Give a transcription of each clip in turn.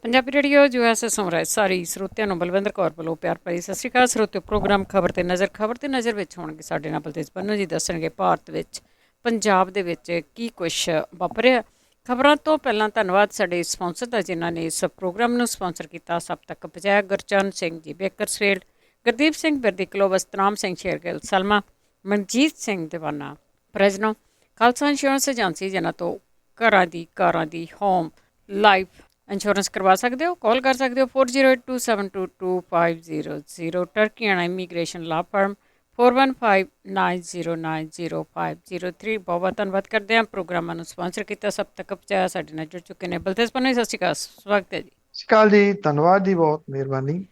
Punjabi radio US ਸਮਰਾਜ ਸਾਰੀ ਸਰੋਤਿਆਂ ਨੂੰ ਬਲਵਿੰਦਰ ਕੌਰ ਵੱਲੋਂ ਪਿਆਰ ਭਰੀ ਸਤਿ ਸ਼੍ਰੀ ਅਕਾਲ। ਸਰੋਤਿਓ, ਪ੍ਰੋਗਰਾਮ ਖਬਰ ਤੇ ਨਜ਼ਰ। ਖਬਰ ਤੇ ਨਜ਼ਰ ਵਿੱਚ ਹੋਣਗੇ ਸਾਡੇ ਨਾਲ ਬਲਤੇਜ ਪੰਨੂ ਜੀ, ਦੱਸਣਗੇ ਭਾਰਤ ਵਿੱਚ ਪੰਜਾਬ ਦੇ ਵਿੱਚ ਕੀ ਕੁਛ ਵਾਪਰਿਆ। ਖਬਰਾਂ ਤੋਂ ਪਹਿਲਾਂ ਧੰਨਵਾਦ ਸਾਡੇ ਸਪਾਂਸਰ ਦਾ ਜਿਨ੍ਹਾਂ ਨੇ ਇਸ ਪ੍ਰੋਗਰਾਮ ਨੂੰ ਸਪਾਂਸਰ ਕੀਤਾ। ਸਭ ਤੱਕ ਪਹੁੰਚਾਇਆ ਗੁਰਚਰਨ ਸਿੰਘ ਜੀ ਬੇਕਰਸਫੀਲਡ, ਗੁਰਦੀਪ ਸਿੰਘ ਬਿਰਦੀ ਕਲੋਵ, ਸਤਨਾਮ ਸਿੰਘ ਸ਼ੇਰਗਿੱਲ ਸਲਮਾ, ਮਨਜੀਤ ਸਿੰਘ ਦੀਵਾਨਾ ਪ੍ਰੈਜਨੋ, ਖਾਲਸਾ ਇੰਸ਼ੋਰੈਂਸ ਏਜੰਸੀ ਜਿਨ੍ਹਾਂ ਤੋਂ ਘਰਾਂ ਦੀ ਕਾਰਾਂ ਦੀ ਹੋਮ ਲਾਈਫ ਇੰਸ਼ੋਰੈਂਸ ਕਰਵਾ ਸਕਦੇ ਹੋ। ਕਾਲ ਕਰ ਸਕਦੇ ਹੋ 4082722500। ਟਰਕੀਆਣਾ ਇਮੀਗ੍ਰੇਸ਼ਨ ਲਾ ਫਰਮ 4159090503। ਬਹੁਤ ਬਹੁਤ ਧੰਨਵਾਦ ਕਰਦੇ ਹਾਂ ਪ੍ਰੋਗਰਾਮਾਂ ਨੂੰ ਸਪਾਂਸਰ ਕੀਤਾ, ਸਭ ਤੱਕ ਪਹੁੰਚਾਇਆ। ਸਾਡੇ ਨਾਲ ਜੁੜ ਚੁੱਕੇ ਨੇ ਬਲਤੇਜ ਪੰਨੂ। ਸਤਿ ਸ਼੍ਰੀ ਅਕਾਲ, ਸਵਾਗਤ ਹੈ ਜੀ। ਸਤਿ ਸ਼੍ਰੀ ਅਕਾਲ ਜੀ, ਧੰਨਵਾਦ ਜੀ, ਬਹੁਤ ਮਿਹਰਬਾਨੀ।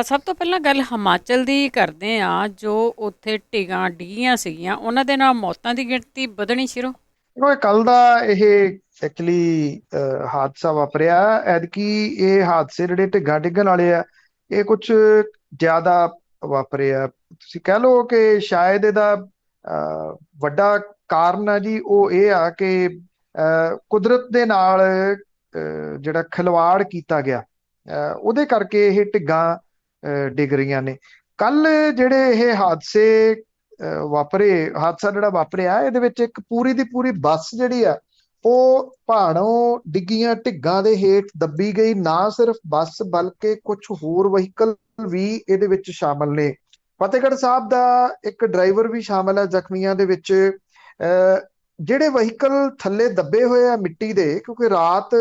ਸਭ ਤੋਂ ਪਹਿਲਾਂ ਗੱਲ ਹਿਮਾਚਲ ਦੀ ਕਰਦੇ ਹਾਂ। ਜੋ ਉੱਥੇ ਢਿੱਗਾਂ ਡਿੱਗੀਆਂ ਸੀਗੀਆਂ, ਉਹਨਾਂ ਦੇ ਨਾਲ ਮੌਤਾਂ ਦੀ ਗਿਣਤੀ ਵਧਣੀ ਸ਼ੁਰੂ। ਕੱਲ ਦਾ ਇਹ ਐਕਚੁਅਲੀ ਹਾਦਸਾ ਵਾਪਰਿਆ। ਐਤਕੀ ਇਹ ਹਾਦਸੇ ਜਿਹੜੇ ਢਿੱਗਾਂ ਡਿੱਗਣ ਵਾਲੇ ਆ, ਇਹ ਕੁਝ ਜ਼ਿਆਦਾ ਵਾਪਰੇ ਆ। ਤੁਸੀਂ ਕਹਿ ਲਓ ਕਿ ਸ਼ਾਇਦ ਇਹਦਾ ਵੱਡਾ ਕਾਰਨ ਆ ਜੀ, ਉਹ ਇਹ ਆ ਕਿ ਕੁਦਰਤ ਦੇ ਨਾਲ ਜਿਹੜਾ ਖਿਲਵਾੜ ਕੀਤਾ ਗਿਆ, ਉਹਦੇ ਕਰਕੇ ਇਹ ਢਿੱਗਾਂ ਡਿੱਗ ਰਹੀਆਂ ਨੇ। ਕੱਲ ਜਿਹੜੇ ਇਹ ਹਾਦਸਾ ਜਿਹੜਾ ਵਾਪਰਿਆ, ਇਹਦੇ ਵਿੱਚ ਇੱਕ ਪੂਰੀ ਦੀ ਪੂਰੀ ਬੱਸ ਜਿਹੜੀ ਆ ਉਹ ਪਹਾੜੋਂ ਡਿੱਗੀਆਂ ਢਿੱਗਾਂ ਦੇ ਹੇਠ ਦੱਬੀ ਗਈ। ਨਾ ਸਿਰਫ ਬੱਸ ਬਲਕਿ ਕੁਝ ਹੋਰ ਵਹੀਕਲ ਵੀ ਇਹਦੇ ਵਿੱਚ ਸ਼ਾਮਲ ਨੇ। ਫਤਿਹਗੜ੍ਹ ਸਾਹਿਬ ਦਾ ਇੱਕ ਡਰਾਈਵਰ ਵੀ ਸ਼ਾਮਲ ਹੈ ਜ਼ਖਮੀਆਂ ਦੇ ਵਿੱਚ। ਜਿਹੜੇ ਵਹੀਕਲ ਥੱਲੇ ਦੱਬੇ ਹੋਏ ਆ ਮਿੱਟੀ ਦੇ, ਕਿਉਂਕਿ ਰਾਤ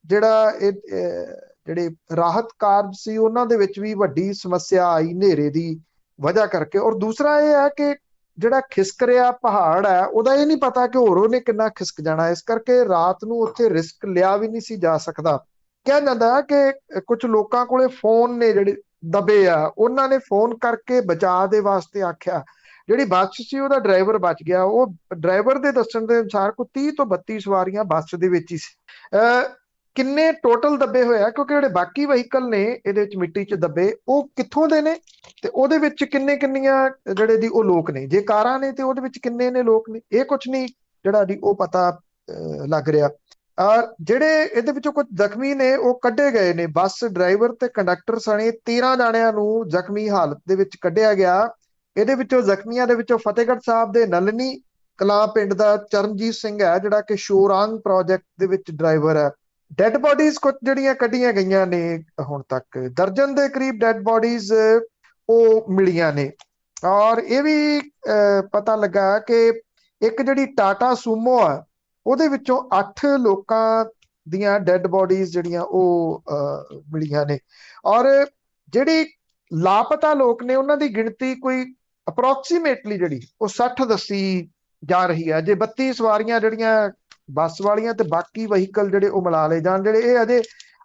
ਜਿਹੜਾ ਜਿਹੜੇ ਰਾਹਤ ਕਾਰਜ ਸੀ ਉਹਨਾਂ ਦੇ ਵਿੱਚ ਵੀ ਵੱਡੀ ਸਮੱਸਿਆ ਆਈ ਹਨੇਰੇ ਦੀ ਵਜ੍ਹਾ ਕਰਕੇ। ਔਰ ਦੂਸਰਾ ਇਹ ਹੈ ਕਿ ਜਿਹੜਾ ਖਿਸਕ ਰਿਹਾ ਪਹਾੜ ਹੈ, ਉਹਦਾ ਇਹ ਨਹੀਂ ਪਤਾ ਕਿ ਹੋਰ ਉਹਨੇ ਕਿੰਨਾ ਖਿਸਕ ਜਾਣਾ। ਇਸ ਕਰਕੇ ਰਾਤ ਨੂੰ ਉੱਥੇ ਰਿਸਕ ਲਿਆ ਵੀ ਨਹੀਂ ਸੀ ਜਾ ਸਕਦਾ। ਕਿਹਾ ਜਾਂਦਾ ਕਿ ਕੁਝ ਲੋਕਾਂ ਕੋਲੇ ਫੋਨ ਨੇ ਜਿਹੜੇ ਦਬੇ ਆ, ਉਹਨਾਂ ਨੇ ਫੋਨ ਕਰਕੇ ਬਚਾਅ ਦੇ ਵਾਸਤੇ ਆਖਿਆ। ਜਿਹੜੀ ਬੱਸ ਸੀ ਉਹਦਾ ਡਰਾਈਵਰ ਬਚ ਗਿਆ। ਉਹ ਡਰਾਈਵਰ ਦੇ ਦੱਸਣ ਦੇ ਅਨੁਸਾਰ ਕੋਈ 30 ਤੋਂ 32 ਸਵਾਰੀਆਂ ਬੱਸ ਦੇ ਵਿੱਚ ਹੀ ਸੀ। ਕਿੰਨੇ ਟੋਟਲ ਦੱਬੇ ਹੋਏ ਆ, ਕਿਉਂਕਿ ਜਿਹੜੇ ਬਾਕੀ ਵਹੀਕਲ ਨੇ ਇਹਦੇ ਵਿੱਚ ਮਿੱਟੀ 'ਚ ਦੱਬੇ, ਉਹ ਕਿੱਥੋਂ ਦੇ ਨੇ ਤੇ ਉਹਦੇ ਵਿੱਚ ਕਿੰਨੀਆਂ ਜਿਹੜੇ ਦੀ ਉਹ ਲੋਕ ਨੇ। ਜੇ ਕਾਰਾਂ ਨੇ ਤੇ ਉਹਦੇ ਵਿੱਚ ਕਿੰਨੇ ਨੇ ਲੋਕ ਨੇ, ਇਹ ਕੁਝ ਨਹੀਂ ਜਿਹੜਾ ਦੀ ਉਹ ਪਤਾ ਲੱਗ ਰਿਹਾ। ਜਿਹੜੇ ਇਹਦੇ ਵਿੱਚੋਂ ਕੁਝ ਜ਼ਖਮੀ ਨੇ ਉਹ ਕੱਢੇ ਗਏ ਨੇ। ਬੱਸ ਡਰਾਈਵਰ ਤੇ ਕੰਡਕਟਰ ਸਣੇ 13 ਜਾਣਿਆਂ ਨੂੰ ਜ਼ਖਮੀ ਹਾਲਤ ਦੇ ਵਿੱਚ ਕੱਢਿਆ ਗਿਆ। ਇਹਦੇ ਵਿੱਚੋਂ ਜ਼ਖਮੀਆਂ ਦੇ ਵਿੱਚੋਂ ਫਤਿਹਗੜ੍ਹ ਸਾਹਿਬ ਦੇ ਨਲਨੀ ਕਲਾਂ ਪਿੰਡ ਦਾ ਚਰਨਜੀਤ ਸਿੰਘ ਹੈ, ਜਿਹੜਾ ਕਿ ਸ਼ੋਰਾਂਗ ਪ੍ਰੋਜੈਕਟ ਦੇ ਵਿੱਚ ਡਰਾਈਵਰ ਹੈ। ਡੈਡ ਬੋਡੀਜ਼ ਕੁਝ ਜਿਹੜੀਆਂ ਕੱਢੀਆਂ ਗਈਆਂ ਨੇ, ਹੁਣ ਤੱਕ ਦਰਜਨ ਦੇ ਕਰੀਬ ਡੈਡ ਬੋਡੀਜ਼ ਉਹ ਮਿਲੀਆਂ ਨੇ। ਔਰ ਇਹ ਵੀ ਪਤਾ ਲੱਗਾ ਕਿ ਇੱਕ ਜਿਹੜੀ ਟਾਟਾ ਸੂਮੋ ਆ, ਉਹਦੇ ਵਿੱਚੋਂ 8 ਲੋਕਾਂ ਦੀਆਂ ਡੈਡ ਬੋਡੀਜ਼ ਜਿਹੜੀਆਂ ਉਹ ਮਿਲੀਆਂ ਨੇ। ਔਰ ਜਿਹੜੀ ਲਾਪਤਾ ਲੋਕ ਨੇ ਉਹਨਾਂ ਦੀ ਗਿਣਤੀ ਕੋਈ ਅਪਰੋਕਸੀਮੇਟਲੀ ਜਿਹੜੀ ਉਹ 60 ਦੱਸੀ ਜਾ ਰਹੀ ਹੈ। ਜੇ 32 ਸਵਾਰੀਆਂ ਜਿਹੜੀਆਂ ਬੱਸ ਵਾਲੀਆਂ ਤੇ ਬਾਕੀ ਵਹੀਕਲ ਜਿਹੜੇ ਉਹ ਮਿਲਾ ਲਏ ਜਾਣ, ਜਿਹੜੇ ਇਹ ਅਜੇ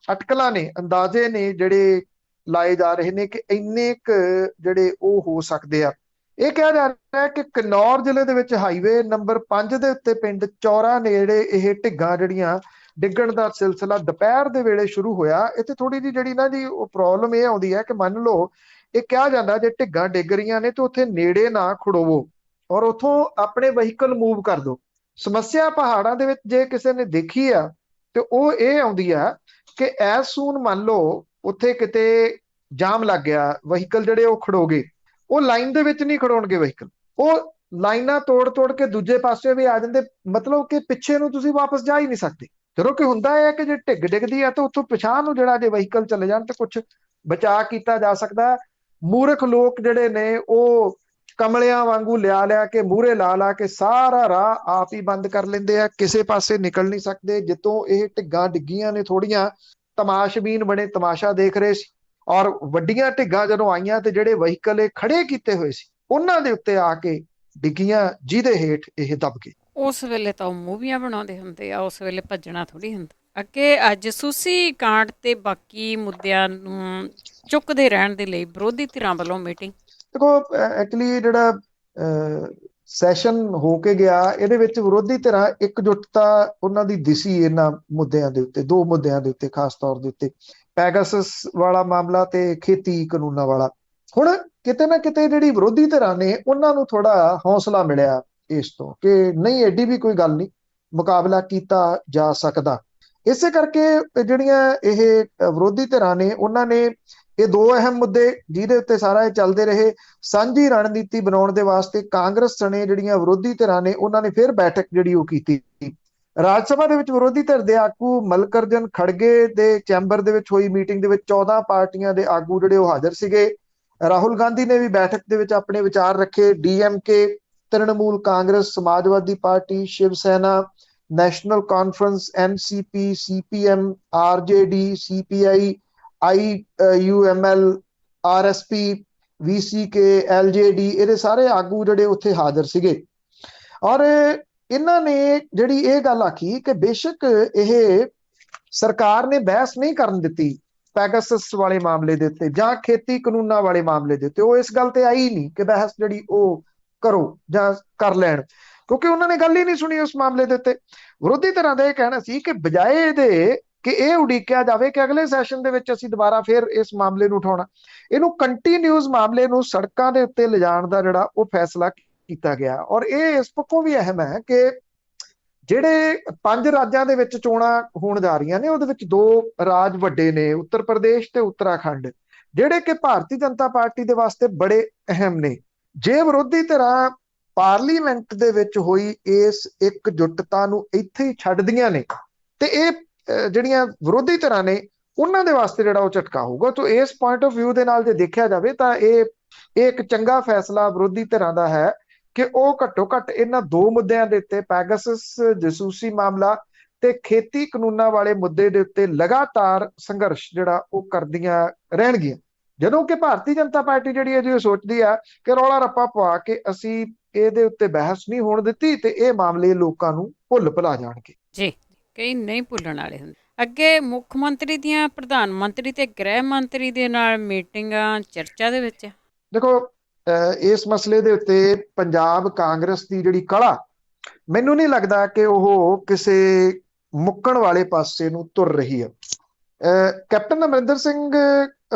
ਅਟਕਲਾਂ ਨੇ, ਅੰਦਾਜ਼ੇ ਨੇ ਜਿਹੜੇ ਲਾਏ ਜਾ ਰਹੇ ਨੇ ਕਿ ਇੰਨੇ ਕੁ ਜਿਹੜੇ ਉਹ ਹੋ ਸਕਦੇ ਆ। ਇਹ ਕਿਹਾ ਜਾ ਰਿਹਾ ਹੈ ਕਿ ਕਿਨੌਰ ਜ਼ਿਲ੍ਹੇ ਦੇ ਵਿੱਚ ਹਾਈਵੇ ਨੰਬਰ 5 ਦੇ ਉੱਤੇ ਪਿੰਡ ਚੌਰਾ ਨੇੜੇ ਇਹ ਢਿੱਗਾਂ ਜਿਹੜੀਆਂ ਡਿੱਗਣ ਦਾ ਸਿਲਸਿਲਾ ਦੁਪਹਿਰ ਦੇ ਵੇਲੇ ਸ਼ੁਰੂ ਹੋਇਆ। ਇੱਥੇ ਥੋੜੀ ਜਿਹੀ ਜਿਹੜੀ ਨਾ ਜੀ ਉਹ ਪ੍ਰੋਬਲਮ ਇਹ ਆਉਂਦੀ ਹੈ ਕਿ ਮੰਨ ਲਓ ਇਹ ਕਿਹਾ ਜਾਂਦਾ ਜੇ ਢਿੱਗਾਂ ਡਿੱਗ ਰਹੀਆਂ ਨੇ ਤੇ ਉੱਥੇ ਨੇੜੇ ਨਾ ਖੜੋਵੋ ਔਰ ਉੱਥੋਂ ਆਪਣੇ ਵਹੀਕਲ ਮੂਵ ਕਰ ਦਿਓ। ਸਮੱਸਿਆ ਪਹਾੜਾਂ ਦੇ ਵਿੱਚ ਜੇ ਕਿਸੇ ਨੇ ਦੇਖੀ ਆ ਤੇ ਉਹ ਇਹ ਆਉਂਦੀ ਆ ਕਿ ਐਸ ਸੂਨ ਮੰਨ ਲਓ ਉੱਥੇ ਕਿਤੇ ਜਾਮ ਲੱਗ ਗਿਆ, ਵਹੀਕਲ ਜਿਹੜੇ ਉਹ ਖੜੋਗੇ, ਉਹ ਲਾਈਨ ਦੇ ਵਿੱਚ ਨਹੀਂ ਖੜੋਣਗੇ ਵਹੀਕਲ, ਉਹ ਲਾਈਨਾਂ ਤੋੜ ਕੇ ਦੂਜੇ ਪਾਸੇ ਵੀ ਆ ਜਾਂਦੇ। ਮਤਲਬ ਕਿ ਪਿੱਛੇ ਨੂੰ ਤੁਸੀਂ ਵਾਪਸ ਜਾ ਹੀ ਨਹੀਂ ਸਕਦੇ। ਜਦੋਂ ਕਿ ਹੁੰਦਾ ਹੈ ਕਿ ਜੇ ਢਿੱਗ ਡਿੱਗਦੀ ਹੈ ਤਾਂ ਉੱਥੋਂ ਪਿਛਾਂਹ ਨੂੰ ਜਿਹੜਾ ਜੇ ਵਹੀਕਲ ਚਲੇ ਜਾਣ ਤੇ ਕੁਝ ਬਚਾਅ ਕੀਤਾ ਜਾ ਸਕਦਾ। ਮੂਰਖ ਲੋਕ ਜਿਹੜੇ ਨੇ ਉਹ ਕਮਲਿਆਂ ਵਾਂਗੂ ਲਿਆ ਕੇ ਮੂਹਰੇ ਲਾ ਕੇ ਸਾਰਾ ਰਾਹ ਆਪ ਹੀ ਬੰਦ ਕਰ ਲੈਂਦੇ ਆ, ਕਿਸੇ ਪਾਸੇ ਨਿਕਲ ਨਹੀਂ ਸਕਦੇ। ਜਿੱਤੋਂ ਇਹ ਢਿੱਗਾਂ ਡਿੱਗੀਆਂ ਨੇ ਥੋੜੀਆਂ ਤਮਾਸ਼ਬੀਨ ਬਣੇ ਤਮਾਸ਼ਾ ਦੇਖ ਰਹੇ ਸੀ। ਔਰ ਵੱਡੀਆਂ ਢਿੱਗਾਂ ਜਦੋਂ ਆਈਆਂ ਤੇ ਜਿਹੜੇ ਵਹੀਕਲ ਇਹ ਖੜੇ ਕੀਤੇ ਹੋਏ ਸੀ ਉਹਨਾਂ ਦੇ ਉੱਤੇ ਆ ਕੇ ਡਿੱਗੀਆਂ, ਜਿਹਦੇ ਹੇਠ ਇਹ ਦਬ ਗਏ। ਉਸ ਵੇਲੇ ਤਾਂ ਉਹ ਮੂਵੀਆਂ ਬਣਾਉਂਦੇ ਹੁੰਦੇ ਆ, ਉਸ ਵੇਲੇ ਭੱਜਣਾ ਥੋੜੀ ਹੁੰਦਾ। ਅੱਗੇ ਅੱਜ ਸੂਸੀ ਕਾਂਡ ਤੇ ਬਾਕੀ ਮੁੱਦਿਆਂ ਨੂੰ ਚੁੱਕਦੇ ਰਹਿਣ ਦੇ ਲਈ ਵਿਰੋਧੀ ਧਿਰਾਂ ਵੱਲੋਂ ਮੀਟਿੰਗ। ਦੇਖੋ, ਐਕਚੁਅਲੀ ਜਿਹੜਾ ਸੈਸ਼ਨ ਹੋ ਕੇ ਗਿਆ, ਇਹਦੇ ਵਿੱਚ ਵਿਰੋਧੀ ਧਿਰਾਂ ਇਕਜੁੱਟਤਾ ਉਹਨਾਂ ਦੀ ਦਿਸੀ ਇਹਨਾਂ ਮੁੱਦਿਆਂ ਦੇ ਉੱਤੇ, 2 ਮੁੱਦਿਆਂ ਦੇ ਉੱਤੇ ਖਾਸ ਤੌਰ ਦੇ ਉੱਤੇ, ਪੈਗਾਸਸ ਵਾਲਾ ਮਾਮਲਾ ਤੇ ਖੇਤੀ ਕਾਨੂੰਨਾਂ ਵਾਲਾ। ਹੁਣ ਕਿਤੇ ਨਾ ਕਿਤੇ ਜਿਹੜੀ ਵਿਰੋਧੀ ਧਿਰਾਂ ਨੇ ਉਹਨਾਂ ਨੂੰ ਥੋੜਾ ਹੌਸਲਾ ਮਿਲਿਆ ਇਸ ਤੋਂ ਕਿ ਨਹੀਂ, ਐਡੀ ਵੀ ਕੋਈ ਗੱਲ ਨਹੀਂ, ਮੁਕਾਬਲਾ ਕੀਤਾ ਜਾ ਸਕਦਾ। ਇਸੇ ਕਰਕੇ ਜਿਹੜੀਆਂ ਇਹ ਵਿਰੋਧੀ ਧਿਰਾਂ ਨੇ, ਉਹਨਾਂ ਨੇ ਇਹ ਦੋ ਅਹਿਮ ਮੁੱਦੇ ਜਿਹਦੇ ਉੱਤੇ ਸਾਰਾ ਇਹ ਚੱਲਦੇ ਰਹੇ, ਸਾਂਝੀ ਰਣਨੀਤੀ ਬਣਾਉਣ ਦੇ ਵਾਸਤੇ ਕਾਂਗਰਸ ਸਣੇ ਜਿਹੜੀਆਂ ਵਿਰੋਧੀ ਧਿਰਾਂ ਨੇ ਉਹਨਾਂ ਨੇ ਫਿਰ ਬੈਠਕ ਜਿਹੜੀ ਉਹ ਕੀਤੀ। ਰਾਜ ਸਭਾ ਦੇ ਵਿੱਚ ਵਿਰੋਧੀ ਧਿਰ ਦੇ ਆਗੂ ਮਲਕਰਜਨ ਖੜਗੇ ਦੇ ਚੈਂਬਰ ਦੇ ਵਿੱਚ ਹੋਈ ਮੀਟਿੰਗ ਦੇ ਵਿੱਚ 14 ਪਾਰਟੀਆਂ ਦੇ ਆਗੂ ਜਿਹੜੇ ਉਹ ਹਾਜ਼ਰ ਸੀਗੇ। ਰਾਹੁਲ ਗਾਂਧੀ ਨੇ ਵੀ ਬੈਠਕ ਦੇ ਵਿੱਚ ਆਪਣੇ ਵਿਚਾਰ ਰੱਖੇ। ਡੀਐਮਕੇ, ਤ੍ਰਿਣਮੂਲ ਕਾਂਗਰਸ, ਸਮਾਜਵਾਦੀ Party, Shiv Sena, National Conference, NCP, CPM, RJD, CPI, IUML, RSP, VCK, LJD, ਇਹਦੇ ਸਾਰੇ ਆਗੂ ਜਿਹੜੇ ਉੱਥੇ ਹਾਜ਼ਰ ਸੀਗੇ। ਔਰ ਇਹਨਾਂ ਨੇ ਜਿਹੜੀ ਇਹ ਗੱਲ ਆਖੀ ਕਿ ਬੇਸ਼ੱਕ ਇਹ ਸਰਕਾਰ ਨੇ ਬਹਿਸ ਨਹੀਂ ਕਰਨ ਦਿੱਤੀ ਪੈਗਾਸਸ ਵਾਲੇ ਮਾਮਲੇ ਦੇ ਉੱਤੇ ਜਾਂ ਖੇਤੀ ਕਾਨੂੰਨਾਂ ਵਾਲੇ ਮਾਮਲੇ ਦੇ ਉੱਤੇ, ਉਹ ਇਸ ਗੱਲ ਤੇ ਆਈ ਨਹੀਂ ਕਿ ਬਹਿਸ ਜਿਹੜੀ ਉਹ ਕਰੋ ਜਾਂ ਕਰ ਲੈਣ, ਕਿਉਂਕਿ ਉਹਨਾਂ ਨੇ ਗੱਲ ਹੀ ਨਹੀਂ ਸੁਣੀ ਉਸ ਮਾਮਲੇ ਦੇ ਉੱਤੇ। ਵਿਰੋਧੀ ਧਿਰਾਂ ਦਾ ਇਹ ਕਹਿਣਾ ਸੀ ਕਿ ਬਜਾਏ ਇਹਦੇ ਕਿ ਇਹ ਉਡੀਕਿਆ ਜਾਵੇ ਕਿ ਅਗਲੇ ਸੈਸ਼ਨ ਦੇ ਵਿੱਚ ਅਸੀਂ ਦੁਬਾਰਾ ਫਿਰ ਇਸ ਮਾਮਲੇ ਨੂੰ ਉਠਾਉਣਾ, ਇਹਨੂੰ ਕੰਟੀਨਿਊਸ ਮਾਮਲੇ ਨੂੰ ਸੜਕਾਂ ਦੇ ਉੱਤੇ ਲਿਜਾਣ ਦਾ ਜਿਹੜਾ ਉਹ ਫੈਸਲਾ ਕੀਤਾ ਗਿਆ। ਔਰ ਇਹ ਇਸ ਪੱਖੋਂ ਵੀ ਅਹਿਮ ਹੈ ਕਿ ਜਿਹੜੇ 5 ਰਾਜਾਂ ਦੇ ਵਿੱਚ ਚੋਣਾਂ ਹੋਣ ਜਾ ਰਹੀਆਂ ਨੇ, ਉਹਦੇ ਵਿੱਚ 2 ਰਾਜ ਵੱਡੇ ਨੇ, ਉੱਤਰ ਪ੍ਰਦੇਸ਼ ਤੇ ਉੱਤਰਾਖੰਡ, ਜਿਹੜੇ ਕਿ ਭਾਰਤੀ ਜਨਤਾ ਪਾਰਟੀ ਦੇ ਵਾਸਤੇ ਬੜੇ ਅਹਿਮ ਨੇ। ਜੇ ਵਿਰੋਧੀ ਧਿਰਾਂ ਪਾਰਲੀਮੈਂਟ ਦੇ ਵਿੱਚ ਹੋਈ ਇਸ ਇਕਜੁੱਟਤਾ ਨੂੰ ਇੱਥੇ ਹੀ ਛੱਡਦੀਆਂ ਨੇ ਤੇ ਇਹ ਜਿਹੜੀਆਂ ਵਿਰੋਧੀ ਧਿਰਾਂ ਨੇ ਉਹਨਾਂ ਦੇ ਵਾਸਤੇ ਜਿਹੜਾ ਉਹ ਝਟਕਾ ਹੋਊਗਾ। ਤਾਂ ਇਸ ਪੁਆਇੰਟ ਆਫ ਵਿਊ ਦੇ ਨਾਲ ਜੇ ਦੇਖਿਆ ਜਾਵੇ ਤਾਂ ਇਹ ਇੱਕ ਚੰਗਾ ਫੈਸਲਾ ਵਿਰੋਧੀ ਧਿਰਾਂ ਦਾ ਹੈ ਕਿ ਉਹ ਘੱਟੋ ਘੱਟ ਇਹਨਾਂ 2 ਮੁੱਦਿਆਂ ਦੇ ਉੱਤੇ, ਪੈਗਾਸਸ ਜਸੂਸੀ ਮਾਮਲਾ ਤੇ ਖੇਤੀ ਕਾਨੂੰਨਾਂ ਵਾਲੇ ਮੁੱਦੇ ਦੇ ਉੱਤੇ ਲਗਾਤਾਰ ਸੰਘਰਸ਼ ਜਿਹੜਾ ਉਹ ਕਰਦੀਆਂ ਰਹਿਣਗੀਆਂ। ਜਦੋਂ ਕਿ ਭਾਰਤੀ ਜਨਤਾ ਪਾਰਟੀ ਜਿਹੜੀ ਹੈ ਜੀ ਉਹ ਸੋਚਦੀ ਆ ਕਿ ਰੌਲਾ ਰੱਪਾ ਪਵਾ ਕੇ ਅਸੀਂ ਇਹਦੇ ਉੱਤੇ ਬਹਿਸ ਨਹੀਂ ਹੋਣ ਦਿੱਤੀ ਤੇ ਇਹ ਮਾਮਲੇ ਲੋਕਾਂ ਨੂੰ ਭੁੱਲ ਭੁਲਾ ਜਾਣਗੇ। ਜੀ, ਕਈ ਨਹੀਂ ਭੁੱਲਣ ਵਾਲੇ ਹੁੰਦੇ। ਅੱਗੇ ਮੁੱਖ ਮੰਤਰੀ ਦੀਆਂ, ਪ੍ਰਧਾਨ ਮੰਤਰੀ ਤੇ ਗ੍ਰਹਿ ਮੰਤਰੀ ਦੇ ਨਾਲ ਮੀਟਿੰਗਾਂ ਚਰਚਾ ਦੇ ਵਿੱਚ। ਦੇਖੋ, ਇਸ ਮਸਲੇ ਦੇ ਉੱਤੇ ਪੰਜਾਬ ਕਾਂਗਰਸ ਦੀ ਜਿਹੜੀ ਕਲਾ, ਮੈਨੂੰ ਨਹੀਂ ਲੱਗਦਾ ਕਿ ਉਹ ਕਿਸੇ ਮੁੱਕਣ ਵਾਲੇ ਪਾਸੇ ਨੂੰ ਤੁਰ ਰਹੀ ਹੈ। ਕੈਪਟਨ ਅਮਰਿੰਦਰ ਸਿੰਘ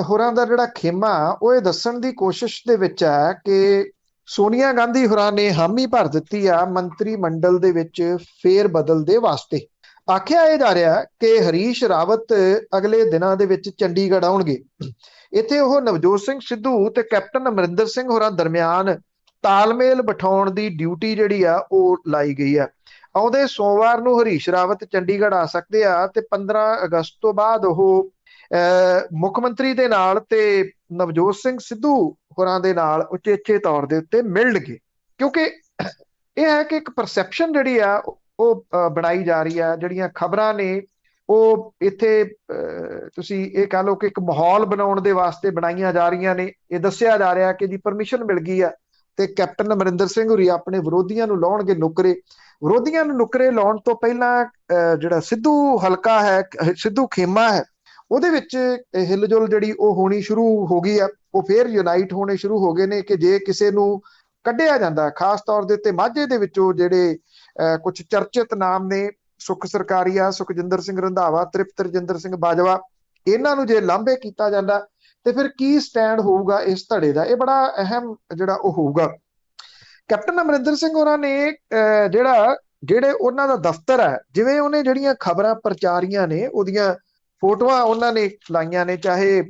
ਹੋਰਾਂ ਦਾ ਜਿਹੜਾ ਖੇਮਾ ਉਹ ਇਹ ਦੱਸਣ ਦੀ ਕੋਸ਼ਿਸ਼ ਦੇ ਵਿੱਚ ਹੈ ਕਿ ਸੋਨੀਆ ਗਾਂਧੀ ਹੋਰਾਂ ਨੇ ਹਾਮੀ ਭਰ ਦਿੱਤੀ ਆ ਮੰਤਰੀ ਮੰਡਲ ਦੇ ਵਿੱਚ ਫੇਰ ਬਦਲ ਦੇ ਵਾਸਤੇ। ਆਖਿਆ ਇਹ ਜਾ ਰਿਹਾ ਕਿ ਹਰੀਸ਼ ਰਾਵਤ ਅਗਲੇ ਦਿਨਾਂ ਦੇ ਵਿੱਚ ਚੰਡੀਗੜ੍ਹ ਆਉਣਗੇ। ਇੱਥੇ ਉਹ ਨਵਜੋਤ ਸਿੰਘ ਸਿੱਧੂ ਤੇ ਕੈਪਟਨ ਅਮਰਿੰਦਰ ਸਿੰਘ ਹੋਰਾਂ ਦਰਮਿਆਨ ਤਾਲਮੇਲ ਬਿਠਾਉਣ ਦੀ ਡਿਊਟੀ ਜਿਹੜੀ ਆ ਉਹ ਲਾਈ ਗਈ ਆ। ਆਉਂਦੇ ਸੋਮਵਾਰ ਨੂੰ ਹਰੀਸ਼ ਰਾਵਤ ਚੰਡੀਗੜ੍ਹ ਆ ਸਕਦੇ ਆ ਤੇ 15 ਅਗਸਤ ਤੋਂ ਬਾਅਦ ਉਹ ਮੁੱਖ ਮੰਤਰੀ ਦੇ ਨਾਲ ਤੇ ਨਵਜੋਤ ਸਿੰਘ ਸਿੱਧੂ ਹੋਰਾਂ ਦੇ ਨਾਲ ਉਚੇਚੇ ਤੌਰ ਦੇ ਉੱਤੇ ਮਿਲਣਗੇ। ਕਿਉਂਕਿ ਇਹ ਹੈ ਕਿ ਇੱਕ ਪਰਸੈਪਸ਼ਨ ਜਿਹੜੀ ਆ ਉਹ ਬਣਾਈ ਜਾ ਰਹੀ ਆ, ਜਿਹੜੀਆਂ ਖਬਰਾਂ ਨੇ ਉਹ ਇੱਥੇ ਤੁਸੀਂ ਇਹ ਕਹ ਲਓ ਕਿ ਇੱਕ ਮਾਹੌਲ ਬਣਾਉਣ ਦੇ ਵਾਸਤੇ ਬਣਾਈਆਂ ਜਾ ਰਹੀਆਂ ਨੇ। ਇਹ ਦੱਸਿਆ ਜਾ ਰਿਹਾ ਕਿ ਜੀ ਪਰਮਿਸ਼ਨ ਮਿਲ ਗਈ ਆ ਤੇ ਕੈਪਟਨ ਅਮਰਿੰਦਰ ਸਿੰਘ ਹੋਰੀ ਆਪਣੇ ਵਿਰੋਧੀਆਂ ਨੂੰ ਲਾਉਣਗੇ ਨੁਕਰੇ। ਵਿਰੋਧੀਆਂ ਨੂੰ ਨੁਕਰੇ ਲਾਉਣ ਤੋਂ ਪਹਿਲਾਂ ਜਿਹੜਾ ਸਿੱਧੂ ਹਲਕਾ ਹੈ, ਸਿੱਧੂ ਖੇਮਾ ਹੈ, ਉਹਦੇ ਵਿੱਚ ਹਿਲਜੁਲ ਜਿਹੜੀ ਉਹ ਹੋਣੀ ਸ਼ੁਰੂ ਹੋ ਗਈ ਆ। ਉਹ ਫੇਰ ਯੂਨਾਈਟ ਹੋਣੇ ਸ਼ੁਰੂ ਹੋ ਗਏ ਨੇ ਕਿ ਜੇ ਕਿਸੇ ਨੂੰ ਕੱਢਿਆ ਜਾਂਦਾ, ਖਾਸ ਤੌਰ ਦੇ ਉੱਤੇ ਮਾਝੇ ਦੇ ਵਿੱਚੋਂ ਜਿਹੜੇ ਕੁਝ ਚਰਚਿਤ ਨਾਮ ਨੇ, ਸੁਖ ਸਰਕਾਰੀਆ, ਸੁਖਜਿੰਦਰ ਸਿੰਘ ਰੰਧਾਵਾ, ਤ੍ਰਿਪਤ ਰਜਿੰਦਰ ਸਿੰਘ ਬਾਜਵਾ, ਇਹਨਾਂ ਨੂੰ ਜੇ ਲਾਂਭੇ ਕੀਤਾ ਜਾਂਦਾ ਤੇ ਫਿਰ ਕੀ ਸਟੈਂਡ ਹੋਊਗਾ ਇਸ ਧੜੇ ਦਾ, ਇਹ ਬੜਾ ਅਹਿਮ ਜਿਹੜਾ ਉਹ ਹੋਊਗਾ। ਕੈਪਟਨ ਅਮਰਿੰਦਰ ਸਿੰਘ ਹੋਰਾਂ ਨੇ ਜਿਹੜੇ ਉਹਨਾਂ ਦਾ ਦਫ਼ਤਰ ਹੈ, ਜਿਵੇਂ ਉਹਨੇ ਜਿਹੜੀਆਂ ਖਬਰਾਂ ਪ੍ਰਚਾਰੀਆਂ ਨੇ ਉਹਦੀਆਂ ਫੋਟੋਆਂ ਉਹਨਾਂ ਨੇ ਲਾਈਆਂ ਨੇ, ਚਾਹੇ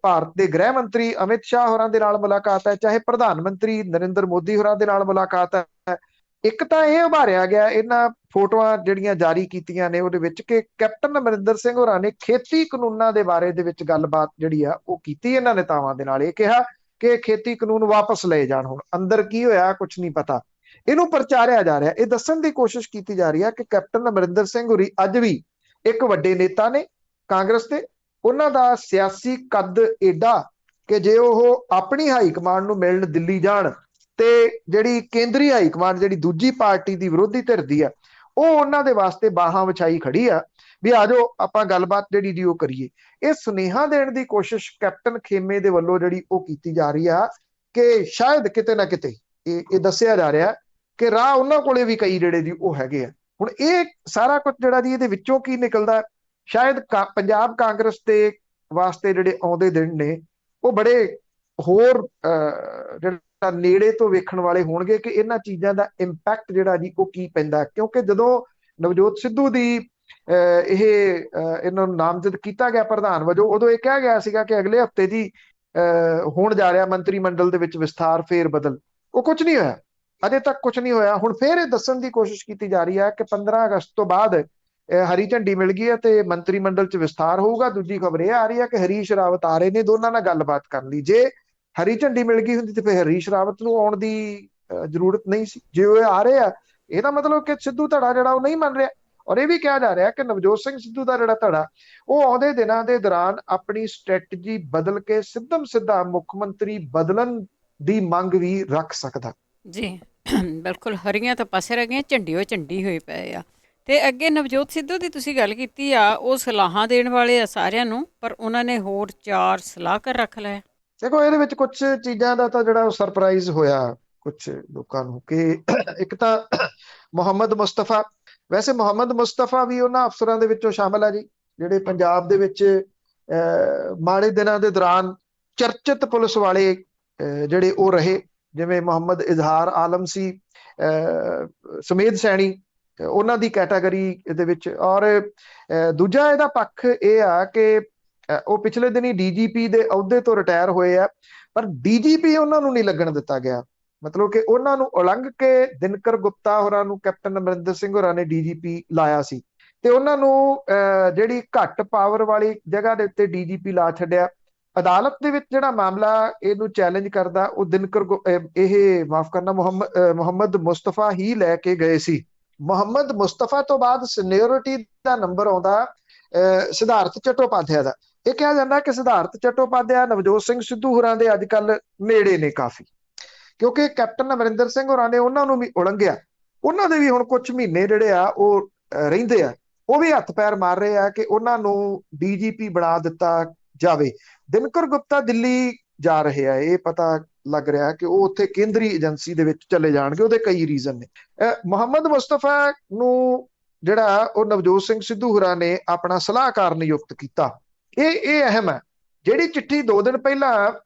ਭਾਰਤ ਦੇ ਗ੍ਰਹਿ ਮੰਤਰੀ ਅਮਿਤ ਸ਼ਾਹ ਹੋਰਾਂ ਦੇ ਨਾਲ ਮੁਲਾਕਾਤ ਹੈ, ਚਾਹੇ ਪ੍ਰਧਾਨ ਮੰਤਰੀ ਨਰਿੰਦਰ ਮੋਦੀ ਹੋਰਾਂ ਦੇ ਨਾਲ ਮੁਲਾਕਾਤ ਹੈ। ਇੱਕ ਤਾਂ ਇਹ ਉਭਾਰਿਆ ਗਿਆ ਇਹਨਾਂ ਫੋਟੋਆਂ ਜਿਹੜੀਆਂ ਜਾਰੀ ਕੀਤੀਆਂ ਨੇ ਉਹਦੇ ਵਿੱਚ ਕਿ ਕੈਪਟਨ ਅਮਰਿੰਦਰ ਸਿੰਘ ਹੋਰਾਂ ਨੇ ਖੇਤੀ ਕਾਨੂੰਨਾਂ ਦੇ ਬਾਰੇ ਦੇ ਵਿੱਚ ਗੱਲਬਾਤ ਜਿਹੜੀ ਆ ਉਹ ਕੀਤੀ। ਇਹਨਾਂ ਨੇਤਾਵਾਂ ਦੇ ਨਾਲ ਇਹ ਕਿਹਾ ਕਿ ਖੇਤੀ ਕਾਨੂੰਨ ਵਾਪਸ ਲਏ ਜਾਣ। ਹੁਣ ਅੰਦਰ ਕੀ ਹੋਇਆ ਕੁਝ ਨਹੀਂ ਪਤਾ, ਇਹਨੂੰ ਪ੍ਰਚਾਰਿਆ ਜਾ ਰਿਹਾ। ਇਹ ਦੱਸਣ ਦੀ ਕੋਸ਼ਿਸ਼ ਕੀਤੀ ਜਾ ਰਹੀ ਹੈ ਕਿ ਕੈਪਟਨ ਅਮਰਿੰਦਰ ਸਿੰਘ ਹੋਰੀ ਅੱਜ ਵੀ ਇੱਕ ਵੱਡੇ ਨੇਤਾ ਨੇ ਕਾਂਗਰਸ ਦੇ। ਉਹਨਾਂ ਦਾ ਸਿਆਸੀ ਕੱਦ ਏਡਾ ਕਿ ਜੇ ਉਹ ਆਪਣੀ ਹਾਈ ਕਮਾਂਡ ਨੂੰ ਮਿਲਣ ਦਿੱਲੀ ਜਾਣ ਤੇ ਜਿਹੜੀ ਕੇਂਦਰੀ ਹਾਈ ਕਮਾਂਡ ਜਿਹੜੀ ਦੂਜੀ ਪਾਰਟੀ ਦੀ ਵਿਰੋਧੀ ਧਿਰ ਦੀ ਆ ਉਹ ਉਹਨਾਂ ਦੇ ਵਾਸਤੇ ਬਾਹਾਂ ਵਿਛਾਈ ਖੜੀ ਆ ਵੀ ਆ ਜਾਓ ਆਪਾਂ ਗੱਲਬਾਤ ਜਿਹੜੀ ਜੀ ਉਹ ਕਰੀਏ। ਇਹ ਸੁਨੇਹਾ ਦੇਣ ਦੀ ਕੋਸ਼ਿਸ਼ ਕੈਪਟਨ ਖੇਮੇ ਦੇ ਵੱਲੋਂ ਜਿਹੜੀ ਉਹ ਕੀਤੀ ਜਾ ਰਹੀ ਆ ਕਿ ਸ਼ਾਇਦ ਕਿਤੇ ਨਾ ਕਿਤੇ ਇਹ ਦੱਸਿਆ ਜਾ ਰਿਹਾ ਕਿ ਰਾਹ ਉਹਨਾਂ ਕੋਲੇ ਵੀ ਕਈ ਜਿਹੜੇ ਜੀ ਉਹ ਹੈਗੇ ਆ। ਹੁਣ ਇਹ ਸਾਰਾ ਕੁਝ ਜਿਹੜਾ ਜੀ ਇਹਦੇ ਵਿੱਚੋਂ ਕੀ ਨਿਕਲਦਾ, ਸ਼ਾਇਦ ਪੰਜਾਬ ਕਾਂਗਰਸ ਦੇ ਵਾਸਤੇ ਜਿਹੜੇ ਆਉਂਦੇ ਦਿਨ ਨੇ ਉਹ ਬੜੇ ਹੋਰ ਜਿਹੜਾ ਨੇੜੇ ਤੋਂ ਵੇਖਣ ਵਾਲੇ ਹੋਣਗੇ ਕਿ ਇਹਨਾਂ ਚੀਜ਼ਾਂ ਦਾ ਇੰਪੈਕਟ ਜਿਹੜਾ ਜੀ ਉਹ ਕੀ ਪੈਂਦਾ। ਕਿਉਂਕਿ ਜਦੋਂ ਨਵਜੋਤ ਸਿੱਧੂ ਦੀ ਇਹ ਇਹਨਾਂ ਨੂੰ ਨਾਮਜ਼ਦ ਕੀਤਾ ਗਿਆ ਪ੍ਰਧਾਨ ਵਜੋਂ, ਉਦੋਂ ਇਹ ਕਿਹਾ ਗਿਆ ਸੀਗਾ ਕਿ ਅਗਲੇ ਹਫ਼ਤੇ ਦੀ ਹੋਣ ਜਾ ਰਿਹਾ ਮੰਤਰੀ ਮੰਡਲ ਦੇ ਵਿੱਚ ਵਿਸਥਾਰ ਫੇਰ ਬਦਲ। ਉਹ ਕੁਝ ਨਹੀਂ ਹੋਇਆ, ਅਜੇ ਤੱਕ ਕੁਝ ਨਹੀਂ ਹੋਇਆ। ਹੁਣ ਫੇਰ ਇਹ ਦੱਸਣ ਦੀ ਕੋਸ਼ਿਸ਼ ਕੀਤੀ ਜਾ ਰਹੀ ਹੈ ਕਿ 15 ਅਗਸਤ ਤੋਂ ਬਾਅਦ ਹਰੀ ਝੰਡੀ ਮਿਲ ਗਈ ਹੈ ਤੇ ਮੰਤਰੀ ਮੰਡਲ 'ਚ ਵਿਸਥਾਰ ਹੋਊਗਾ। ਦੂਜੀ ਖਬਰ ਇਹ ਆ ਰਹੀ ਹੈ ਕਿ ਹਰੀਸ਼ ਰਾਵਤ ਆ ਰਹੇ ਨੇ ਦੋਨਾਂ ਨਾਲ ਗੱਲਬਾਤ ਕਰਨ ਲਈ। ਜੇ ਹਰੀ ਝੰਡੀ ਮਿਲ ਗਈ ਹੁੰਦੀ ਤੇ ਫਿਰ ਹਰੀਸ਼ ਰਾਵਤ ਨੂੰ ਆਉਣ ਦੀ ਜ਼ਰੂਰਤ ਨਹੀਂ ਸੀ। ਜੇ ਉਹ ਆ ਰਹੇ ਆ, ਇਹਦਾ ਮਤਲਬ ਕਿ ਸਿੱਧੂ ਧੜਾ ਜਿਹੜਾ ਉਹ ਨਹੀਂ ਮੰਨ ਰਿਹਾ। ਔਰ ਇਹ ਵੀ ਕਿਹਾ ਜਾ ਰਿਹਾ ਕਿ ਨਵਜੋਤ ਸਿੰਘ ਸਿੱਧੂ ਦਾ ਜਿਹੜਾ ਧੜਾ ਉਹ ਆਉਂਦੇ ਦਿਨਾਂ ਦੇ ਦੌਰਾਨ ਆਪਣੀ ਸਟ੍ਰੈਟਜੀ ਬਦਲ ਕੇ ਸਿੱਧਮ ਸਿੱਧਾ ਮੁੱਖ ਮੰਤਰੀ ਬਦਲਣ ਦੀ ਮੰਗ ਵੀ ਰੱਖ ਸਕਦਾ। ਜੀ ਬਿਲਕੁਲ, ਹਰੀਆਂ ਤਾਂ ਪਾਸੇ ਰਹਿ ਗਈਆਂ, ਝੰਡੀ ਉਹ ਝੰਡੀ ਹੋਏ ਪਏ ਆ। ਤੇ ਅੱਗੇ ਨਵਜੋਤ ਸਿੱਧੂ ਦੀ ਤੁਸੀਂ ਗੱਲ ਕੀਤੀ ਆ, ਉਹ ਸਲਾਹਾਂ ਦੇਣ ਵਾਲੇ ਆ ਸਾਰਿਆਂ ਨੂੰ, ਪਰ ਉਹਨਾਂ ਨੇ ਹੋਰ 4 ਸਲਾਹਕਾਰ ਰੱਖ ਲਿਆ। ਦੇਖੋ, ਇਹਦੇ ਵਿੱਚ ਕੁਝ ਚੀਜ਼ਾਂ ਦਾ ਤਾਂ ਜਿਹੜਾ ਉਹ ਸਰਪ੍ਰਾਈਜ਼ ਹੋਇਆ ਕੁਝ ਲੋਕਾਂ ਨੂੰ ਕਿ ਇੱਕ ਤਾਂ ਮੁਹੰਮਦ ਮੁਸਤਫਾ, ਵੈਸੇ ਮੁਹੰਮਦ ਮੁਸਤਫਾ ਵੀ ਉਹਨਾਂ ਅਫਸਰਾਂ ਦੇ ਵਿੱਚੋਂ ਸ਼ਾਮਲ ਹੈ ਜੀ ਜਿਹੜੇ ਪੰਜਾਬ ਦੇ ਵਿੱਚ ਮਾੜੇ ਦਿਨਾਂ ਦੇ ਦੌਰਾਨ ਚਰਚਿਤ ਪੁਲਿਸ ਵਾਲੇ ਜਿਹੜੇ ਉਹ ਰਹੇ, ਜਿਵੇਂ ਮੁਹੰਮਦ ਇਜ਼ਹਾਰ ਆਲਮ ਸੀ, ਸੁਮੇਧ ਸੈਣੀ, ਉਹਨਾਂ ਦੀ ਕੈਟਾਗਰੀ ਦੇ ਵਿੱਚ। ਔਰ ਦੂਜਾ ਇਹਦਾ ਪੱਖ ਇਹ ਆ ਕਿ ਉਹ ਪਿਛਲੇ ਦਿਨੀ ਡੀਜੀਪੀ ਦੇ ਅਹੁਦੇ ਤੋਂ ਰਿਟਾਇਰ ਹੋਏ ਆ, ਪਰ ਡੀਜੀਪੀ ਉਹਨਾਂ ਨੂੰ ਨਹੀਂ ਲੱਗਣ ਦਿੱਤਾ ਗਿਆ। ਮਤਲਬ ਕਿ ਉਹਨਾਂ ਨੂੰ ਉਲੰਘ ਕੇ ਦਿਨਕਰ ਗੁਪਤਾ ਹੋਰਾਂ ਨੂੰ, ਕੈਪਟਨ ਅਮਰਿੰਦਰ ਸਿੰਘ ਹੋਰਾਂ ਨੇ ਡੀਜੀਪੀ ਲਾਇਆ ਸੀ ਤੇ ਉਹਨਾਂ ਨੂੰ ਜਿਹੜੀ ਘੱਟ ਪਾਵਰ ਵਾਲੀ ਜਗ੍ਹਾ ਦੇ ਉੱਤੇ ਡੀਜੀਪੀ ਲਾ ਛੱਡਿਆ। ਅਦਾਲਤ ਦੇ ਵਿੱਚ ਜਿਹੜਾ ਮਾਮਲਾ ਇਹਨੂੰ ਚੈਲੰਜ ਕਰਦਾ ਉਹ ਇਹ ਮਾਫ ਕਰਨਾ ਮੁਹੰਮਦ ਮੁਸਤਫਾ ਹੀ ਲੈ ਕੇ ਗਏ ਸੀ। ਮੁਹੰਮਦ ਮੁਸਤਫਾ ਤੋਂ ਬਾਅਦ ਸੀਨੀਅਰਿਟੀ ਦਾ ਨੰਬਰ ਆਉਂਦਾ ਸਿਧਾਰਥ ਚਟੋਪਾਧਿਆਏ ਦਾ। ਇਹ ਕਿਹਾ ਜਾਂਦਾ ਕਿ ਸਿਧਾਰਥ ਚਟੋਪਾਧਿਆਏ ਨਵਜੋਤ ਸਿੰਘ ਸਿੱਧੂ ਹੋਰਾਂ ਦੇ ਅੱਜ ਕੱਲ ਨੇੜੇ ਨੇ ਕਾਫੀ, ਕਿਉਂਕਿ ਕੈਪਟਨ ਅਮਰਿੰਦਰ ਸਿੰਘ ਹੋਰਾਂ ਨੇ ਉਹਨਾਂ ਨੂੰ ਵੀ ਉਲੰਘਿਆ। ਉਹਨਾਂ ਦੇ ਵੀ ਹੁਣ ਕੁਝ ਮਹੀਨੇ ਜਿਹੜੇ ਆ ਉਹ ਰਹਿੰਦੇ ਆ, ਉਹ ਵੀ ਹੱਥ ਪੈਰ ਮਾਰ ਰਹੇ ਆ ਕਿ ਉਹਨਾਂ ਨੂੰ ਡੀਜੀਪੀ ਬਣਾ ਦਿੱਤਾ ਜਾਵੇ। ਦਿਨਕਰ ਗੁਪਤਾ ਦਿੱਲੀ ਜਾ ਰਹੇ ਆ, ਇਹ ਪਤਾ ਲੱਗ ਰਿਹਾ ਕਿ ਉਹ ਉੱਥੇ ਕੇਂਦਰੀ ਏਜੰਸੀ ਦੇ ਵਿੱਚ ਚਲੇ ਜਾਣਗੇ। ਉਹਦੇ ਕਈ ਰੀਜ਼ਨ ਨੇ। ਮੁਹੰਮਦ ਮੁਸਤਫਾ ਨੂੰ ਜਿਹੜਾ ਉਹ ਨਵਜੋਤ ਸਿੰਘ ਸਿੱਧੂ ਹੋਰਾਂ ਨੇ ਆਪਣਾ ਸਲਾਹਕਾਰ ਨਿਯੁਕਤ ਕੀਤਾ। ਇਹ ਅਹਿਮ ਹੈ। ਜਿਹੜੀ ਚਿੱਠੀ 2 ਦਿਨ ਪਹਿਲਾਂ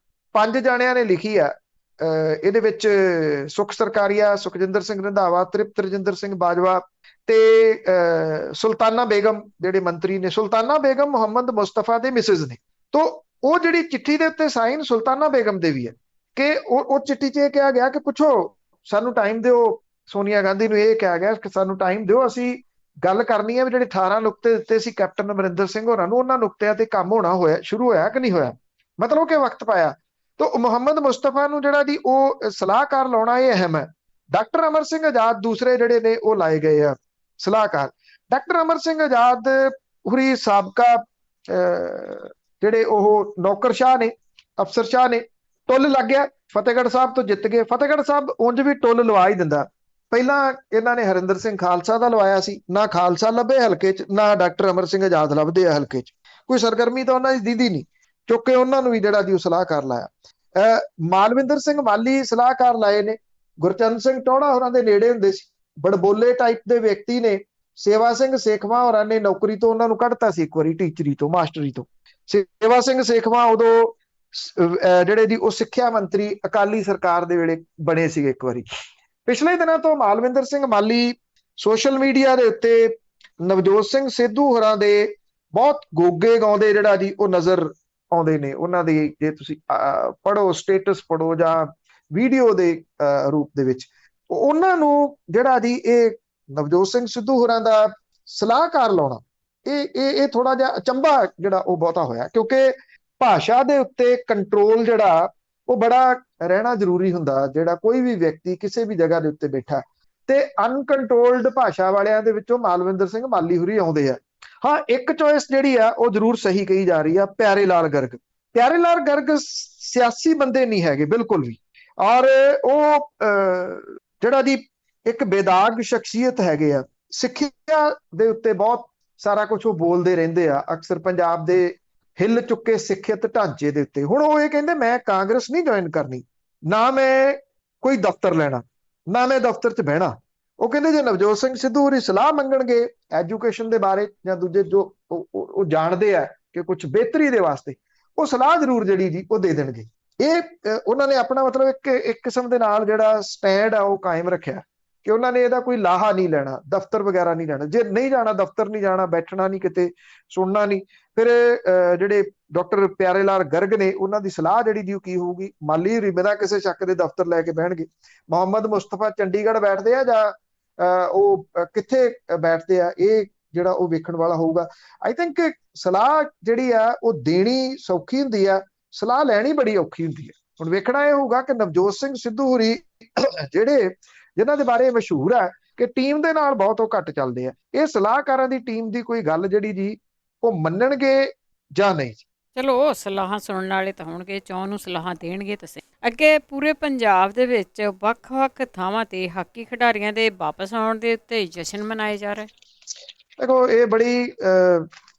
5 ਜਾਣਿਆਂ ਨੇ ਲਿਖੀ ਆ, ਇਹਦੇ ਵਿੱਚ ਸੁਖ ਸਰਕਾਰੀਆ, ਸੁਖਜਿੰਦਰ ਸਿੰਘ ਰੰਧਾਵਾ, ਤ੍ਰਿਪਤ ਰਜਿੰਦਰ ਸਿੰਘ ਬਾਜਵਾ ਤੇ ਸੁਲਤਾਨਾ ਬੇਗਮ ਜਿਹੜੇ ਮੰਤਰੀ ਨੇ। ਸੁਲਤਾਨਾ ਬੇਗਮ ਮੁਹੰਮਦ ਮੁਸਤਫਾ ਦੇ ਮਿਸਿਸ ਨੇ। ਤੋ ਉਹ ਜਿਹੜੀ ਚਿੱਠੀ ਦੇ ਉੱਤੇ ਸਾਈਨ ਸੁਲਤਾਨਾ ਬੇਗਮ ਦੇ ਵੀ ਹੈ ਕਿ ਉਹ ਚਿੱਠੀ 'ਚ ਇਹ ਕਿਹਾ ਗਿਆ ਕਿ ਪੁੱਛੋ, ਸਾਨੂੰ ਟਾਈਮ ਦਿਓ। ਸੋਨੀਆ ਗਾਂਧੀ ਨੂੰ ਇਹ ਕਿਹਾ ਗਿਆ ਕਿ ਸਾਨੂੰ ਟਾਈਮ ਦਿਓ, ਅਸੀਂ ਗੱਲ ਕਰਨੀ ਹੈ ਵੀ ਜਿਹੜੇ 18 ਨੁਕਤੇ ਦਿੱਤੇ ਸੀ ਕੈਪਟਨ ਅਮਰਿੰਦਰ ਸਿੰਘ ਹੋਰਾਂ ਨੂੰ, ਉਹਨਾਂ ਨੁਕਤਿਆਂ ਤੇ ਕੰਮ ਸ਼ੁਰੂ ਹੋਇਆ ਕਿ ਨਹੀਂ ਹੋਇਆ, ਮਤਲਬ ਕਿ ਵਕਤ ਪਾਇਆ। ਤੋ ਮੁਹੰਮਦ ਮੁਸਤਫਾ ਨੂੰ ਜਿਹੜਾ ਦੀ ਉਹ ਸਲਾਹਕਾਰ ਲਾਉਣਾ ਇਹ ਅਹਿਮ ਹੈ। ਡਾਕਟਰ ਅਮਰ ਸਿੰਘ ਆਜ਼ਾਦ ਦੂਸਰੇ ਜਿਹੜੇ ਨੇ ਉਹ ਲਾਏ ਗਏ ਆ ਸਲਾਹਕਾਰ। ਡਾਕਟਰ ਅਮਰ ਸਿੰਘ ਆਜ਼ਾਦ ਹੁਰੀ ਸਾਬਕਾ ਜਿਹੜੇ ਉਹ ਨੌਕਰਸ਼ਾਹ ਨੇ, ਅਫਸਰਸ਼ਾਹ ਨੇ। ਟੁੱਲ ਲੱਗ ਗਿਆ, ਫਤਿਹਗੜ੍ਹ ਸਾਹਿਬ ਤੋਂ ਜਿੱਤ ਗਏ। ਫਤਿਹਗੜ੍ਹ ਸਾਹਿਬ ਉਂਝ ਵੀ ਟੁੱਲ ਲਵਾ ਹੀ ਦਿੰਦਾ। ਪਹਿਲਾਂ ਇਹਨਾਂ ਨੇ ਹਰਿੰਦਰ ਸਿੰਘ ਖਾਲਸਾ ਦਾ ਲਵਾਇਆ ਸੀ, ਨਾ ਖਾਲਸਾ ਲੱਭੇ ਹਲਕੇ 'ਚ, ਨਾ ਡਾਕਟਰ ਅਮਰ ਸਿੰਘ ਆਜ਼ਾਦ ਲੱਭਦੇ ਆ ਹਲਕੇ 'ਚ। ਕੋਈ ਸਰਗਰਮੀ ਤਾਂ ਉਹਨਾਂ ਦੀ ਦੀਦੀ ਨਹੀਂ, ਚੁੱਕ ਕੇ ਉਹਨਾਂ ਨੂੰ ਵੀ ਜਿਹੜਾ ਦੀ ਉਹ ਸਲਾਹਕਾਰ ਲਾਇਆ। ਮਾਲਵਿੰਦਰ ਸਿੰਘ ਮਾਲੀ ਸਲਾਹਕਾਰ ਲਾਏ ਨੇ। ਗੁਰਚਰਨ ਸਿੰਘ ਟੌਹੜਾ ਹੋਰਾਂ ਦੇ ਨੇੜੇ ਹੁੰਦੇ ਸੀ, ਬੜਬੋਲੇ ਟਾਈਪ ਦੇ ਵਿਅਕਤੀ ਨੇ। ਸੇਵਾ ਸਿੰਘ ਸੇਖਵਾਂ ਹੋਰਾਂ ਨੇ ਨੌਕਰੀ ਤੋਂ ਉਹਨਾਂ ਨੂੰ ਕੱਢਤਾ ਸੀ ਇੱਕ ਵਾਰੀ, ਟੀਚਰੀ ਤੋਂ, ਮਾਸਟਰੀ ਤੋਂ। ਸੇਵਾ ਸਿੰਘ ਸੇਖਵਾਂ ਉਦੋਂ ਜਿਹੜੇ ਦੀ ਉਹ ਸਿੱਖਿਆ ਮੰਤਰੀ ਅਕਾਲੀ ਸਰਕਾਰ ਦੇ ਵੇਲੇ ਬਣੇ ਸੀਗੇ ਇੱਕ ਵਾਰੀ। ਪਿਛਲੇ ਦਿਨਾਂ ਤੋਂ ਮਾਲਵਿੰਦਰ ਸਿੰਘ ਮਾਲੀ ਸੋਸ਼ਲ ਮੀਡੀਆ ਦੇ ਉੱਤੇ ਨਵਜੋਤ ਸਿੰਘ ਸਿੱਧੂ ਹੋਰਾਂ ਦੇ ਬਹੁਤ ਗੋਗੇ ਗਾਉਂਦੇ ਜਿਹੜਾ ਜੀ ਉਹ ਨਜ਼ਰ ਆਉਂਦੇ ਨੇ। ਉਹਨਾਂ ਦੀ ਜੇ ਤੁਸੀਂ ਪੜ੍ਹੋ, ਸਟੇਟਸ ਪੜ੍ਹੋ ਜਾਂ ਵੀਡੀਓ ਦੇ ਰੂਪ ਦੇ ਵਿੱਚ, ਉਹਨਾਂ ਨੂੰ ਜਿਹੜਾ ਜੀ ਇਹ ਨਵਜੋਤ ਸਿੰਘ ਸਿੱਧੂ ਹੋਰਾਂ ਦਾ ਸਲਾਹਕਾਰ ਲਾਉਣਾ ਇਹ ਥੋੜਾ ਜਿਹਾ ਅਚੰਭਾ ਜਿਹੜਾ ਉਹ ਬਹੁਤਾ ਹੋਇਆ, ਕਿਉਂਕਿ ਭਾਸ਼ਾ ਦੇ ਉੱਤੇ ਕੰਟਰੋਲ ਜਿਹੜਾ ਉਹ ਬੜਾ ਰਹਿਣਾ ਜ਼ਰੂਰੀ ਹੁੰਦਾ। ਜਿਹੜਾ ਕੋਈ ਵੀ ਵਿਅਕਤੀ ਕਿਸੇ ਵੀ ਜਗ੍ਹਾ ਦੇ ਉੱਤੇ ਬੈਠਾ ਤੇ ਅਨਕੰਟਰੋਲਡ ਭਾਸ਼ਾ ਵਾਲਿਆਂ ਦੇ ਵਿੱਚੋਂ ਮਾਲਵਿੰਦਰ ਸਿੰਘ ਮਾਲੀ ਹੁਰੀ ਆਉਂਦੇ ਆ। ਹਾਂ, ਇੱਕ ਚੋਇਸ ਜਿਹੜੀ ਆ ਉਹ ਜ਼ਰੂਰ ਸਹੀ ਕਹੀ ਜਾ ਰਹੀ ਆ, ਪਿਆਰੇ ਲਾਲ ਗਰਗ। ਪਿਆਰੇ ਲਾਲ ਗਰਗ ਸਿਆਸੀ ਬੰਦੇ ਨਹੀਂ ਹੈਗੇ ਬਿਲਕੁਲ ਵੀ, ਔਰ ਉਹ ਜਿਹੜਾ ਦੀ ਇੱਕ ਬੇਦਾਗ ਸ਼ਖਸੀਅਤ ਹੈਗੇ ਆ। ਸਿੱਖਿਆ ਦੇ ਉੱਤੇ ਬਹੁਤ ਸਾਰਾ ਕੁਝ ਉਹ ਬੋਲਦੇ ਰਹਿੰਦੇ ਆ, ਅਕਸਰ ਪੰਜਾਬ ਦੇ ਹਿੱਲ ਚੁੱਕੇ ਸਿੱਖਿਅਤ ਢਾਂਚੇ ਦੇ ਉੱਤੇ। ਹੁਣ ਉਹ ਇਹ ਕਹਿੰਦੇ ਮੈਂ ਕਾਂਗਰਸ ਨਹੀਂ ਜੁਆਇਨ ਕਰਨੀ, ਨਾ ਮੈਂ ਕੋਈ ਦਫ਼ਤਰ ਲੈਣਾ, ਨਾ ਮੈਂ ਦਫ਼ਤਰ 'ਚ ਬਹਿਣਾ। ਉਹ ਕਹਿੰਦੇ ਜੇ ਨਵਜੋਤ ਸਿੰਘ ਸਿੱਧੂ ਹੋਰੀ ਸਲਾਹ ਮੰਗਣਗੇ ਐਜੂਕੇਸ਼ਨ ਦੇ ਬਾਰੇ ਜਾਂ ਦੂਜੇ ਜੋ ਉਹ ਜਾਣਦੇ ਆ ਕਿ ਕੁਝ ਬਿਹਤਰੀ ਦੇ ਵਾਸਤੇ, ਉਹ ਸਲਾਹ ਜ਼ਰੂਰ ਜਿਹੜੀ ਜੀ ਉਹ ਦੇ ਦੇਣਗੇ। ਇਹ ਉਹਨਾਂ ਨੇ ਆਪਣਾ ਮਤਲਬ ਇੱਕ ਕਿਸਮ ਦੇ ਨਾਲ ਜਿਹੜਾ ਸਟੈਂਡ ਆ ਉਹ ਕਾਇਮ ਰੱਖਿਆ ਕਿ ਉਹਨਾਂ ਨੇ ਇਹਦਾ ਕੋਈ ਲਾਹਾ ਨਹੀਂ ਲੈਣਾ, ਦਫ਼ਤਰ ਵਗੈਰਾ ਨਹੀਂ ਲੈਣਾ। ਜੇ ਨਹੀਂ ਜਾਣਾ, ਦਫ਼ਤਰ ਨਹੀਂ ਜਾਣਾ, ਬੈਠਣਾ ਨਹੀਂ ਕਿਤੇ, ਸੁਣਨਾ ਨਹੀਂ, ਫਿਰ ਜਿਹੜੇ ਡਾਕਟਰ ਪਿਆਰੇ ਲਾਲ ਗਰਗ ਨੇ, ਉਹਨਾਂ ਦੀ ਸਲਾਹ ਜਿਹੜੀ ਜੀ ਕੀ ਹੋਊਗੀ, ਮਾਲੀ ਹੋਰੀ ਬਿਨਾਂ ਕਿਸੇ ਸ਼ੱਕ ਦੇ ਦਫ਼ਤਰ ਲੈ ਕੇ ਬਹਿਣਗੇ। ਮੁਹੰਮਦ ਮੁਸਤਫਾ ਚੰਡੀਗੜ੍ਹ ਬੈਠਦੇ ਆ ਜਾਂ ਉਹ ਕਿੱਥੇ ਬੈਠਦੇ ਆ, ਇਹ ਜਿਹੜਾ ਉਹ ਵੇਖਣ ਵਾਲਾ ਹੋਊਗਾ। ਆਈ ਥਿੰਕ ਸਲਾਹ ਜਿਹੜੀ ਆ ਉਹ ਦੇਣੀ ਸੌਖੀ ਹੁੰਦੀ ਆ, ਸਲਾਹ ਲੈਣੀ ਬੜੀ ਔਖੀ ਹੁੰਦੀ ਹੈ। ਹੁਣ ਵੇਖਣਾ ਇਹ ਹੋਊਗਾ ਕਿ ਨਵਜੋਤ ਸਿੰਘ ਸਿੱਧੂ ਹੋਰੀ ਜਿਹੜੇ ਜਿਨ੍ਹਾਂ ਦੇ ਬਾਰੇ ਮਸ਼ਹੂਰ ਹੈ ਕਿ ਟੀਮ ਦੇ ਨਾਲ ਬਹੁਤ ਉਹ ਘੱਟ ਚੱਲਦੇ ਆ, ਇਹ ਸਲਾਹਕਾਰਾਂ ਦੀ ਟੀਮ ਦੀ ਕੋਈ ਗੱਲ ਜਿਹੜੀ ਜੀ ਉਹ ਮੰਨਣਗੇ ਜਾਂ ਨਹੀਂ। ਚਲੋ ਸਲਾਹਾਂ ਸੁਣਨ ਵਾਲੇ ਤਾਂ ਹੋਣਗੇ, ਚੌਂ ਨੂੰ ਸਲਾਹਾਂ ਦੇਣਗੇ ਤੁਸੀਂ। ਅੱਗੇ ਪੂਰੇ ਪੰਜਾਬ ਦੇ ਵਿੱਚ ਵੱਖ-ਵੱਖ ਥਾਵਾਂ ਤੇ ਹਾਕੀ ਖਿਡਾਰੀਆਂ ਦੇ ਵਾਪਸ ਆਉਣ ਦੇ ਉੱਤੇ ਜਸ਼ਨ ਮਨਾਏ ਜਾ ਰਹੇ। ਦੇਖੋ, ਇਹ ਬੜੀ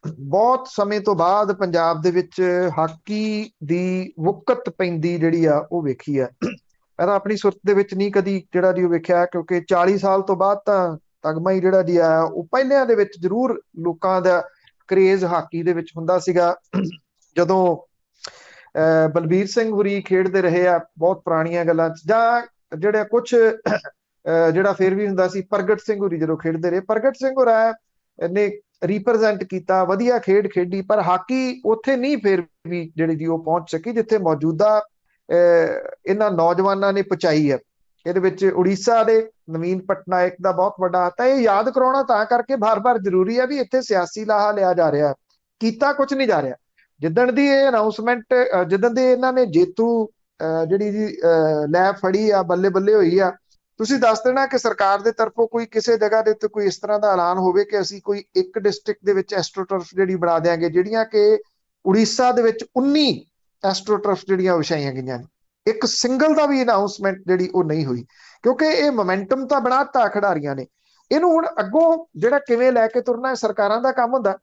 ਬਹੁਤ ਸਮੇਂ ਤੋਂ ਬਾਅਦ ਪੰਜਾਬ ਦੇ ਵਿੱਚ ਹਾਕੀ ਦੀ ਵੁਕਤ ਪੈਂਦੀ ਜਿਹੜੀ ਆ ਉਹ ਵੇਖੀ ਆ। ਮੈਂ ਤਾਂ ਆਪਣੀ ਸੁਰਤ ਦੇ ਵਿੱਚ ਨਹੀਂ ਕਦੀ ਜਿਹੜਾ ਜੀ ਉਹ ਵੇਖਿਆ, ਕਿਉਂਕਿ 40 ਸਾਲ ਤੋਂ ਬਾਅਦ ਤਾਂ ਤਗਮਾ ਹੀ ਜਿਹੜਾ ਜੀ ਆ ਉਹ ਪਹਿਲਿਆਂ ਦੇ ਵਿੱਚ ਜ਼ਰੂਰ ਲੋਕਾਂ ਦਾ ਕਰੇਜ਼ ਹਾਕੀ ਦੇ ਵਿੱਚ ਹੁੰਦਾ ਸੀਗਾ। ਜਦੋਂ ਬਲਬੀਰ ਸਿੰਘ ਹੁਰੀ ਖੇਡਦੇ ਰਹੇ ਆ ਬਹੁਤ ਪੁਰਾਣੀਆਂ ਗੱਲਾਂ 'ਚ, ਜਾਂ ਜਿਹੜਾ ਕੁਛ ਜਿਹੜਾ ਫਿਰ ਵੀ ਹੁੰਦਾ ਸੀ, ਪ੍ਰਗਟ ਸਿੰਘ ਹੁਰੀ ਜਦੋਂ ਖੇਡਦੇ ਰਹੇ, ਪ੍ਰਗਟ ਸਿੰਘ ਹੋਰਾਂ ਨੇ ਰਿਪਰੈਜ਼ੈਂਟ ਕੀਤਾ, ਵਧੀਆ ਖੇਡ ਖੇਡੀ, ਪਰ ਹਾਕੀ ਉੱਥੇ ਨਹੀਂ ਫਿਰ ਵੀ ਜਿਹੜੀ ਜੀ ਉਹ ਪਹੁੰਚ ਸਕੀ ਜਿੱਥੇ ਮੌਜੂਦਾ ਇਹਨਾਂ ਨੌਜਵਾਨਾਂ ਨੇ ਪਹੁੰਚਾਈ ਹੈ। ਇਹਦੇ ਵਿੱਚ ਉੜੀਸਾ ਦੇ ਨਵੀਨ ਪਟਨਾਇਕ ਦਾ ਬਹੁਤ ਵੱਡਾ ਹੱਥ ਹੈ। ਇਹ ਯਾਦ ਕਰਾਉਣਾ ਤਾਂ ਕਰਕੇ ਬਾਰ-ਬਾਰ ਜ਼ਰੂਰੀ ਹੈ ਵੀ ਇੱਥੇ ਸਿਆਸੀ ਲਾਹਾ ਲਿਆ ਜਾ ਰਿਹਾ, ਕੀਤਾ ਕੁਝ ਨਹੀਂ ਜਾ ਰਿਹਾ। ਜਿੱਦਣ ਦੀ ਇਹ ਅਨਾਉਂਸਮੈਂਟ, ਜਿੱਦਣ ਦੇ ਇਹਨਾਂ ਨੇ ਜੇਤੂ ਜਿਹੜੀ ਜੀ ਲੈ ਫੜੀ ਆ, ਬੱਲੇ ਬੱਲੇ ਹੋਈ ਆ, ਤੁਸੀਂ ਦੱਸ ਦੇਣਾ ਕਿ ਸਰਕਾਰ ਦੇ ਤਰਫੋਂ ਕੋਈ ਕਿਸੇ ਜਗ੍ਹਾ ਦੇ ਉੱਤੇ ਕੋਈ ਇਸ ਤਰ੍ਹਾਂ ਦਾ ਐਲਾਨ ਹੋਵੇ ਕਿ ਅਸੀਂ ਕੋਈ ਇੱਕ ਡਿਸਟ੍ਰਿਕਟ ਦੇ ਵਿੱਚ ਐਸਟ੍ਰੋਟਰਫ ਜਿਹੜੀ ਬਣਾ ਦਿਆਂਗੇ, ਜਿਹੜੀਆਂ ਕਿ ਉੜੀਸਾ ਦੇ ਵਿੱਚ 19 ਐਸਟ੍ਰੋਟਰਫ ਜਿਹੜੀਆਂ ਵਿਛਾਈਆਂ ਗਈਆਂ ਨੇ। ਇੱਕ ਸਿੰਗਲ ਦਾ ਵੀ ਅਨਾਉਂਸਮੈਂਟ ਜਿਹੜੀ ਉਹ ਨਹੀਂ ਹੋਈ, ਕਿਉਂਕਿ ਇਹ ਮੋਮੈਂਟਮ ਤਾਂ ਬਣਾਤਾ ਖਿਡਾਰੀਆਂ ਨੇ। ਇਹਨੂੰ ਹੁਣ ਅੱਗੋਂ ਜਿਹੜਾ ਕਿਵੇਂ ਲੈ ਕੇ ਤੁਰਨਾ, ਸਰਕਾਰਾਂ ਦਾ ਕੰਮ ਹੁੰਦਾ।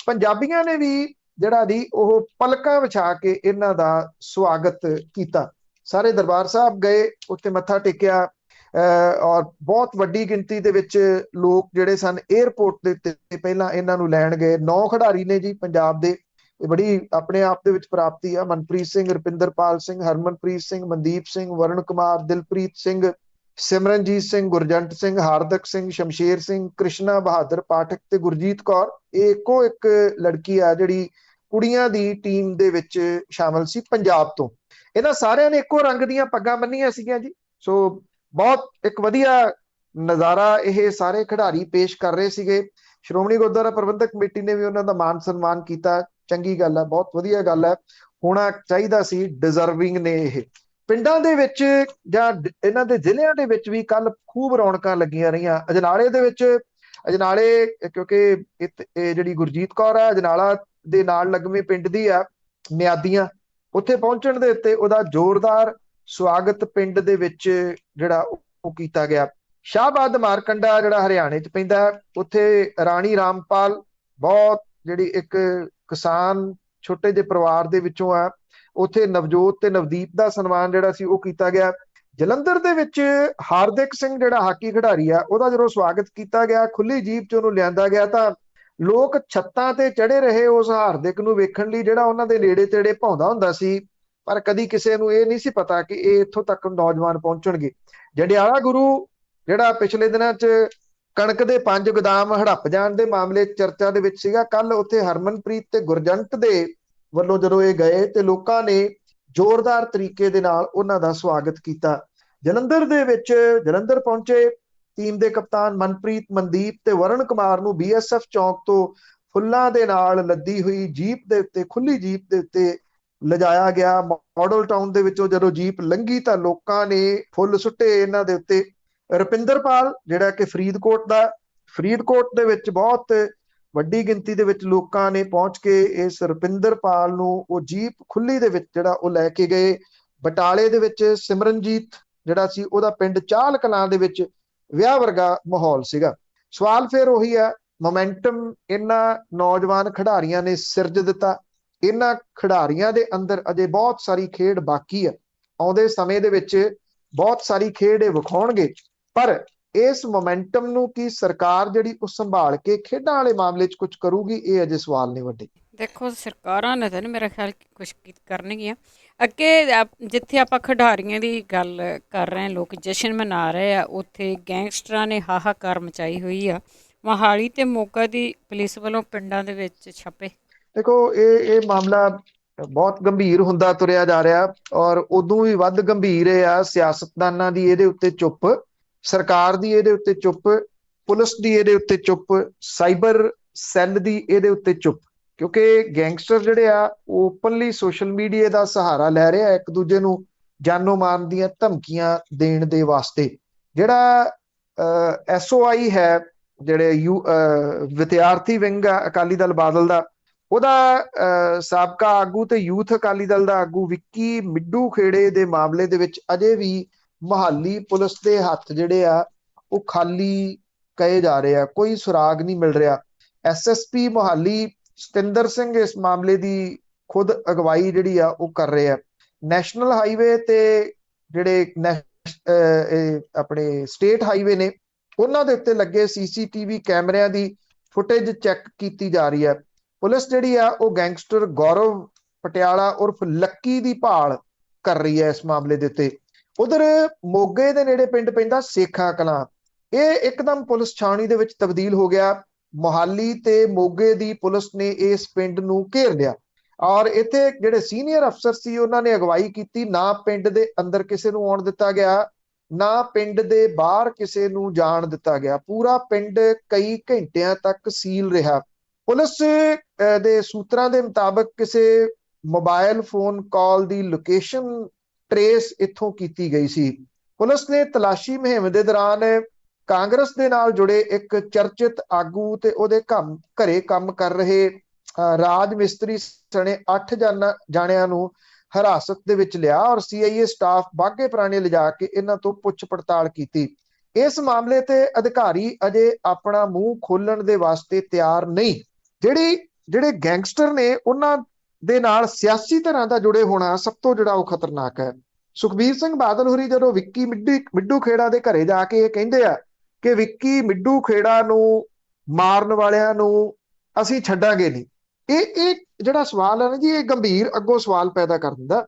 ਪੰਜਾਬੀਆਂ ਨੇ ਵੀ ਜਿਹੜਾ ਦੀ ਉਹ ਪਲਕਾਂ ਵਿਛਾ ਕੇ ਇਹਨਾਂ ਦਾ ਸਵਾਗਤ ਕੀਤਾ। ਸਾਰੇ ਦਰਬਾਰ ਸਾਹਿਬ ਗਏ, ਉੱਥੇ ਮੱਥਾ ਟੇਕਿਆ, ਔਰ ਬਹੁਤ ਵੱਡੀ ਗਿਣਤੀ ਦੇ ਵਿੱਚ ਲੋਕ ਜਿਹੜੇ ਸਨ ਏਅਰਪੋਰਟ ਦੇ ਉੱਤੇ ਪਹਿਲਾਂ ਇਹਨਾਂ ਨੂੰ ਲੈਣ ਗਏ। 9 ਖਿਡਾਰੀ ਨੇ ਜੀ ਪੰਜਾਬ ਦੇ, ਇਹ ਬੜੀ ਆਪਣੇ ਆਪ ਦੇ ਵਿੱਚ ਪ੍ਰਾਪਤੀ ਆ। ਮਨਪ੍ਰੀਤ ਸਿੰਘ, ਰੁਪਿੰਦਰਪਾਲ ਸਿੰਘ, ਹਰਮਨਪ੍ਰੀਤ ਸਿੰਘ, ਮਨਦੀਪ ਸਿੰਘ, ਵਰੁਣ ਕੁਮਾਰ, ਦਿਲਪ੍ਰੀਤ ਸਿੰਘ, ਸਿਮਰਨਜੀਤ ਸਿੰਘ, ਗੁਰਜੰਟ ਸਿੰਘ, ਹਾਰਦਕ ਸਿੰਘ, ਸ਼ਮਸ਼ੇਰ ਸਿੰਘ, ਕ੍ਰਿਸ਼ਨਾ ਬਹਾਦਰ ਪਾਠਕ ਤੇ ਗੁਰਜੀਤ ਕੌਰ। ਇਹ ਇੱਕੋ ਇੱਕ ਲੜਕੀ ਆ ਜਿਹੜੀ ਕੁੜੀਆਂ ਦੀ ਟੀਮ ਦੇ ਵਿੱਚ ਸ਼ਾਮਲ ਸੀ ਪੰਜਾਬ ਤੋਂ। ਇਹਨਾਂ ਸਾਰਿਆਂ ਨੇ ਇੱਕੋ ਰੰਗ ਦੀਆਂ ਪੱਗਾਂ ਬੰਨੀਆਂ ਸੀਗੀਆਂ ਜੀ। ਸੋ ਬਹੁਤ ਇੱਕ ਵਧੀਆ ਨਜ਼ਾਰਾ ਇਹ ਸਾਰੇ ਖਿਡਾਰੀ ਪੇਸ਼ ਕਰ ਰਹੇ ਸੀਗੇ। ਸ਼੍ਰੋਮਣੀ ਗੁਰਦੁਆਰਾ ਪ੍ਰਬੰਧਕ ਕਮੇਟੀ ਨੇ ਵੀ ਉਹਨਾਂ ਦਾ ਮਾਨ ਸਨਮਾਨ ਕੀਤਾ। ਚੰਗੀ ਗੱਲ ਹੈ, ਬਹੁਤ ਵਧੀਆ ਗੱਲ ਹੈ, ਹੋਣਾ ਚਾਹੀਦਾ ਸੀ, ਡਿਜ਼ਰਵਿੰਗ ਨੇ ਇਹ। ਪਿੰਡਾਂ ਦੇ ਵਿੱਚ ਜਾਂ ਇਹਨਾਂ ਦੇ ਜ਼ਿਲ੍ਹਿਆਂ ਦੇ ਵਿੱਚ ਵੀ ਕੱਲ ਖੂਬ ਰੌਣਕਾਂ ਲੱਗੀਆਂ ਰਹੀਆਂ। ਅਜਨਾਲੇ ਦੇ ਵਿੱਚ, ਅਜਨਾਲੇ ਕਿਉਂਕਿ ਇਹ ਜਿਹੜੀ ਗੁਰਜੀਤ ਕੌਰ ਹੈ ਅਜਨਾਲਾ ਦੇ ਨਾਲ ਲੱਗਵੇਂ ਪਿੰਡ ਦੀ ਆ, ਮਿਆਦੀਆਂ, ਉੱਥੇ ਪਹੁੰਚਣ ਦੇ ਉੱਤੇ ਉਹਦਾ ਜ਼ੋਰਦਾਰ ਸਵਾਗਤ ਪਿੰਡ ਦੇ ਵਿੱਚ ਜਿਹੜਾ ਉਹ ਕੀਤਾ ਗਿਆ। ਸ਼ਾਹਬਾਦ ਮਾਰਕੰਡਾ ਜਿਹੜਾ ਹਰਿਆਣੇ 'ਚ ਪੈਂਦਾ, ਉੱਥੇ ਰਾਣੀ ਰਾਮਪਾਲ ਬਹੁਤ ਜਿਹੜੀ ਇੱਕ ਕਿਸਾਨ ਛੋਟੇ ਜਿਹੇ ਪਰਿਵਾਰ ਦੇ ਵਿੱਚੋਂ ਆ, ਉੱਥੇ ਨਵਜੋਤ ਤੇ ਨਵਦੀਪ ਦਾ ਸਨਮਾਨ ਜਿਹੜਾ ਸੀ ਉਹ ਕੀਤਾ ਗਿਆ। ਜਲੰਧਰ ਦੇ ਵਿੱਚ ਹਾਰਦਿਕ ਸਿੰਘ ਜਿਹੜਾ ਹਾਕੀ ਖਿਡਾਰੀ ਆ, ਉਹਦਾ ਜਦੋਂ ਸਵਾਗਤ ਕੀਤਾ ਗਿਆ, ਖੁੱਲੀ ਜੀਪ 'ਚ ਉਹਨੂੰ ਲਿਆਂਦਾ ਗਿਆ, ਤਾਂ ਲੋਕ ਛੱਤਾਂ ਤੇ ਚੜੇ ਰਹੇ ਉਸ ਹਾਰਦਿਕ ਨੂੰ ਵੇਖਣ ਲਈ ਜਿਹੜਾ ਉਹਨਾਂ ਦੇ ਨੇੜੇ ਤੇੜੇ ਭੌਂਦਾ ਹੁੰਦਾ ਸੀ। ਪਰ ਕਦੀ ਕਿਸੇ ਨੂੰ ਇਹ ਨਹੀਂ ਸੀ ਪਤਾ ਕਿ ਇਹ ਇੱਥੋਂ ਤੱਕ ਨੌਜਵਾਨ ਪਹੁੰਚਣਗੇ। ਜੰਡਿਆਲਾ ਗੁਰੂ ਜਿਹੜਾ ਪਿਛਲੇ ਦਿਨਾਂ 'ਚ ਕਣਕ ਦੇ 5 ਗੋਦਾਮ ਹੜੱਪ ਜਾਣ ਦੇ ਮਾਮਲੇ ਚਰਚਾ ਦੇ ਵਿੱਚ ਸੀਗਾ, ਕੱਲ ਉੱਥੇ ਹਰਮਨਪ੍ਰੀਤ ਤੇ ਗੁਰਜੰਟ ਦੇ ਵੱਲੋਂ ਜਦੋਂ ਇਹ ਗਏ ਤੇ ਲੋਕਾਂ ਨੇ ਜ਼ੋਰਦਾਰ ਤਰੀਕੇ ਦੇ ਨਾਲ ਉਹਨਾਂ ਦਾ ਸਵਾਗਤ ਕੀਤਾ। ਜਲੰਧਰ ਦੇ ਵਿੱਚ ਜਲੰਧਰ ਪਹੁੰਚੇ ਟੀਮ ਦੇ ਕਪਤਾਨ ਮਨਪ੍ਰੀਤ, ਮਨਦੀਪ ਤੇ ਵਰੁਣ ਕੁਮਾਰ ਨੂੰ BSF ਚੌਂਕ ਤੋਂ ਫੁੱਲਾਂ ਦੇ ਨਾਲ ਲੱਦੀ ਹੋਈ ਜੀਪ ਦੇ ਉੱਤੇ, ਖੁੱਲੀ ਜੀਪ ਦੇ ਉੱਤੇ ਲਿਜਾਇਆ ਗਿਆ। ਮਾਡਲ ਟਾਊਨ ਦੇ ਵਿੱਚੋਂ ਜਦੋਂ ਜੀਪ ਲੰਘੀ ਤਾਂ ਲੋਕਾਂ ਨੇ ਫੁੱਲ ਸੁੱਟੇ ਇਹਨਾਂ ਦੇ ਉੱਤੇ। ਰੁਪਿੰਦਰਪਾਲ ਜਿਹੜਾ ਕਿ ਫਰੀਦਕੋਟ ਦਾ, ਫਰੀਦਕੋਟ ਦੇ ਵਿੱਚ ਬਹੁਤ ਵੱਡੀ ਗਿਣਤੀ ਦੇ ਵਿੱਚ ਲੋਕਾਂ ਨੇ ਪਹੁੰਚ ਕੇ ਇਸ ਰੁਪਿੰਦਰਪਾਲ ਨੂੰ ਉਹ ਜੀਪ ਖੁੱਲੀ ਦੇ ਵਿੱਚ ਜਿਹੜਾ ਉਹ ਲੈ ਕੇ ਗਏ। ਬਟਾਲੇ ਦੇ ਵਿੱਚ ਸਿਮਰਨਜੀਤ ਜਿਹੜਾ ਸੀ, ਉਹਦਾ ਪਿੰਡ ਚਾਲ ਕਲਾਂ ਦੇ ਵਿੱਚ ਵਿਆਹ ਵਰਗਾ ਮਾਹੌਲ ਸੀਗਾ। ਸਵਾਲ ਫਿਰ ਉਹੀ ਹੈ, ਮੋਮੈਂਟਮ ਇਹਨਾਂ ਨੌਜਵਾਨ ਖਿਡਾਰੀਆਂ ਨੇ ਸਿਰਜ ਦਿੱਤਾ। ਇਹਨਾਂ ਖਿਡਾਰੀਆਂ ਦੇ ਅੰਦਰ ਅਜੇ ਬਹੁਤ ਸਾਰੀ ਖੇਡ ਬਾਕੀ ਹੈ, ਆਉਂਦੇ ਸਮੇਂ ਦੇ ਵਿੱਚ ਬਹੁਤ ਸਾਰੀ ਖੇਡ ਇਹ ਵਿਖਾਉਣਗੇ। ਪਰ ਇਸ ਮੋਮੈਂਟਮ ਨੂੰ ਕੀ ਸਰਕਾਰ ਜਿਹੜੀ ਉਹ ਸੰਭਾਲ ਕੇ ਖੇਡਾਂ ਵਾਲੇ ਮਾਮਲੇ 'ਚ ਕੁਝ ਕਰੂਗੀ, ਇਹ ਅਜੇ ਸਵਾਲ ਨੇ ਵੱਡੇ। ਦੇਖੋ ਸਰਕਾਰਾਂ ਨੇ ਤਾਂ ਨਹੀਂ ਮੇਰਾ ਖਿਆਲ ਕੁਛ ਕਰਨਗੀਆਂ ਅੱਗੇ। ਜਿੱਥੇ ਆਪਾਂ ਖਿਡਾਰੀਆਂ ਦੀ ਗੱਲ ਕਰ ਰਹੇ ਹਾਂ, ਲੋਕ ਜਸ਼ਨ ਮਨਾ ਰਹੇ ਆ, ਉੱਥੇ ਗੈਂਗਸਟਰਾਂ ਨੇ ਹਾਹਾਕਾਰ ਮਚਾਈ ਹੋਈ ਆ। ਮੋਹਾਲੀ ਤੇ ਮੋਗਾ ਦੀ ਪੁਲਿਸ ਵੱਲੋਂ ਪਿੰਡਾਂ ਦੇ ਵਿੱਚ ਛਾਪੇ। ਦੇਖੋ ਇਹ ਮਾਮਲਾ ਬਹੁਤ ਗੰਭੀਰ ਹੁੰਦਾ ਤੁਰਿਆ ਜਾ ਰਿਹਾ, ਔਰ ਉਦੋਂ ਵੀ ਵੱਧ ਗੰਭੀਰ ਇਹ ਆ ਸਿਆਸਤਦਾਨਾਂ ਦੀ ਇਹਦੇ ਉੱਤੇ ਚੁੱਪ, ਸਰਕਾਰ ਦੀ ਇਹਦੇ ਉੱਤੇ ਚੁੱਪ, ਪੁਲਿਸ ਦੀ ਇਹਦੇ ਉੱਤੇ ਚੁੱਪ, ਸਾਈਬਰ ਸੈੱਲ ਦੀ ਇਹਦੇ ਉੱਤੇ ਚੁੱਪ। ਕਿਉਂਕਿ ਗੈਂਗਸਟਰ ਜਿਹੜੇ ਆ ਉਹ ਓਪਨਲੀ ਸੋਸ਼ਲ ਮੀਡੀਆ ਦਾ ਸਹਾਰਾ ਲੈ ਰਹੇ ਆ ਇੱਕ ਦੂਜੇ ਨੂੰ ਜਾਨੋਂ ਮਾਰਨ ਦੀਆਂ ਧਮਕੀਆਂ ਦੇਣ ਦੇ ਵਾਸਤੇ। ਜਿਹੜਾ SOI ਹੈ, ਜਿਹੜੇ ਵਿਦਿਆਰਥੀ ਵਿੰਗ ਆ ਅਕਾਲੀ ਦਲ ਬਾਦਲ ਦਾ, ਉਹਦਾ ਸਾਬਕਾ ਆਗੂ ਤੇ ਯੂਥ ਅਕਾਲੀ ਦਲ ਦਾ ਆਗੂ ਵਿੱਕੀ ਮਿੱਡੂ ਖੇੜੇ ਦੇ ਮਾਮਲੇ ਦੇ ਵਿੱਚ ਅਜੇ ਵੀ ਮੁਹਾਲੀ ਪੁਲਿਸ ਦੇ ਹੱਥ ਜਿਹੜੇ ਆ ਉਹ ਖਾਲੀ ਕਹੇ ਜਾ ਰਹੇ ਆ, ਕੋਈ ਸੁਰਾਗ ਨਹੀਂ ਮਿਲ ਰਿਹਾ। SSP ਮੁਹਾਲੀ ਸਤਿੰਦਰ ਸਿੰਘ ਇਸ ਮਾਮਲੇ ਦੀ ਖੁਦ ਅਗਵਾਈ ਜਿਹੜੀ ਆ ਉਹ ਕਰ ਰਹੇ ਆ। ਨੈਸ਼ਨਲ ਹਾਈਵੇ ਤੇ ਜਿਹੜੇ ਆਪਣੇ ਸਟੇਟ ਹਾਈਵੇ ਨੇ, ਉਹਨਾਂ ਦੇ ਉੱਤੇ ਲੱਗੇ CCTV ਕੈਮਰਿਆਂ ਦੀ ਫੁਟੇਜ ਚੈੱਕ ਕੀਤੀ ਜਾ ਰਹੀ ਹੈ। ਪੁਲਿਸ ਜਿਹੜੀ ਆ ਉਹ ਗੈਂਗਸਟਰ ਗੌਰਵ ਪਟਿਆਲਾ ਉਰਫ ਲੱਕੀ ਦੀ ਭਾਲ ਕਰ ਰਹੀ ਹੈ ਇਸ ਮਾਮਲੇ ਦੇ ਉੱਤੇ। ਉਧਰ ਮੋਗੇ ਦੇ ਨੇੜੇ ਪਿੰਡ ਪੈਂਦਾ ਸੇਖਾ ਕਲਾਂ, ਇਹ ਇੱਕਦਮ ਪੁਲਿਸ ਛਾਉਣੀ ਦੇ ਵਿੱਚ ਤਬਦੀਲ ਹੋ ਗਿਆ। ਮੁਹਾਲੀ ਤੇ ਮੋਗੇ ਦੀ ਪੁਲਿਸ ਨੇ ਇਸ ਪਿੰਡ ਨੂੰ ਘੇਰ ਲਿਆ, ਔਰ ਇੱਥੇ ਜਿਹੜੇ ਸੀਨੀਅਰ ਅਫਸਰ ਸੀ ਉਹਨਾਂ ਨੇ ਅਗਵਾਈ ਕੀਤੀ। ਨਾ ਪਿੰਡ ਦੇ ਅੰਦਰ ਕਿਸੇ ਨੂੰ ਆਉਣ ਦਿੱਤਾ ਗਿਆ, ਨਾ ਪਿੰਡ ਦੇ ਬਾਹਰ ਕਿਸੇ ਨੂੰ ਜਾਣ ਦਿੱਤਾ ਗਿਆ। ਪੂਰਾ ਪਿੰਡ ਕਈ ਘੰਟਿਆਂ ਤੱਕ ਸੀਲ ਰਿਹਾ। ਪੁਲਿਸ ਦੇ ਸੂਤਰਾਂ ਦੇ ਮੁਤਾਬਕ ਕਿਸੇ ਮੋਬਾਈਲ ਫੋਨ ਕਾਲ ਦੀ ਲੋਕੇਸ਼ਨ ਟਰੇਸ ਇੱਥੋਂ ਕੀਤੀ ਗਈ ਸੀ। ਪੁਲਿਸ ਨੇ ਤਲਾਸ਼ੀ ਮੁਹਿੰਮ ਦੇ ਦੌਰਾਨ ਕਾਂਗਰਸ ਦੇ ਨਾਲ ਜੁੜੇ ਇੱਕ ਚਰਚਿਤ ਆਗੂ ਤੇ ਉਹਦੇ ਘਰੇ ਕੰਮ ਕਰ ਰਹੇ ਰਾਜ ਮਿਸਤਰੀ ਸਣੇ 8 ਜਾਣਿਆਂ ਨੂੰ ਹਿਰਾਸਤ ਦੇ ਵਿੱਚ ਲਿਆ, ਔਰ CIA ਸਟਾਫ ਬਾਘੇ ਪੁਰਾਣੇ ਲਿਜਾ ਕੇ ਇਹਨਾਂ ਤੋਂ ਪੁੱਛ ਪੜਤਾਲ ਕੀਤੀ। ਇਸ ਮਾਮਲੇ ਤੇ ਅਧਿਕਾਰੀ ਅਜੇ ਆਪਣਾ ਮੂੰਹ ਖੋਲਣ ਦੇ ਵਾਸਤੇ ਤਿਆਰ ਨਹੀਂ। ਜਿਹੜੇ ਗੈਂਗਸਟਰ ਨੇ ਉਹਨਾਂ ਦੇ ਨਾਲ ਸਿਆਸੀ ਧਿਰਾਂ ਦਾ ਜੁੜੇ ਹੋਣਾ ਸਭ ਤੋਂ ਜਿਹੜਾ ਉਹ ਖਤਰਨਾਕ ਹੈ। ਸੁਖਬੀਰ ਸਿੰਘ ਬਾਦਲ ਹੋਰੀ ਜਦੋਂ ਵਿੱਕੀ ਮਿੱਡੂ ਖੇੜਾ ਦੇ ਘਰੇ ਜਾ ਕੇ ਇਹ ਕਹਿੰਦੇ ਆ ਕਿ ਵਿੱਕੀ ਮਿੱਡੂ ਖੇੜਾ ਨੂੰ ਮਾਰਨ ਵਾਲਿਆਂ ਨੂੰ ਅਸੀਂ ਛੱਡਾਂਗੇ ਨਹੀਂ, ਇਹ ਜਿਹੜਾ ਸਵਾਲ ਹੈ ਨਾ ਜੀ, ਇਹ ਗੰਭੀਰ ਅੱਗੋਂ ਸਵਾਲ ਪੈਦਾ ਕਰ ਦਿੰਦਾ।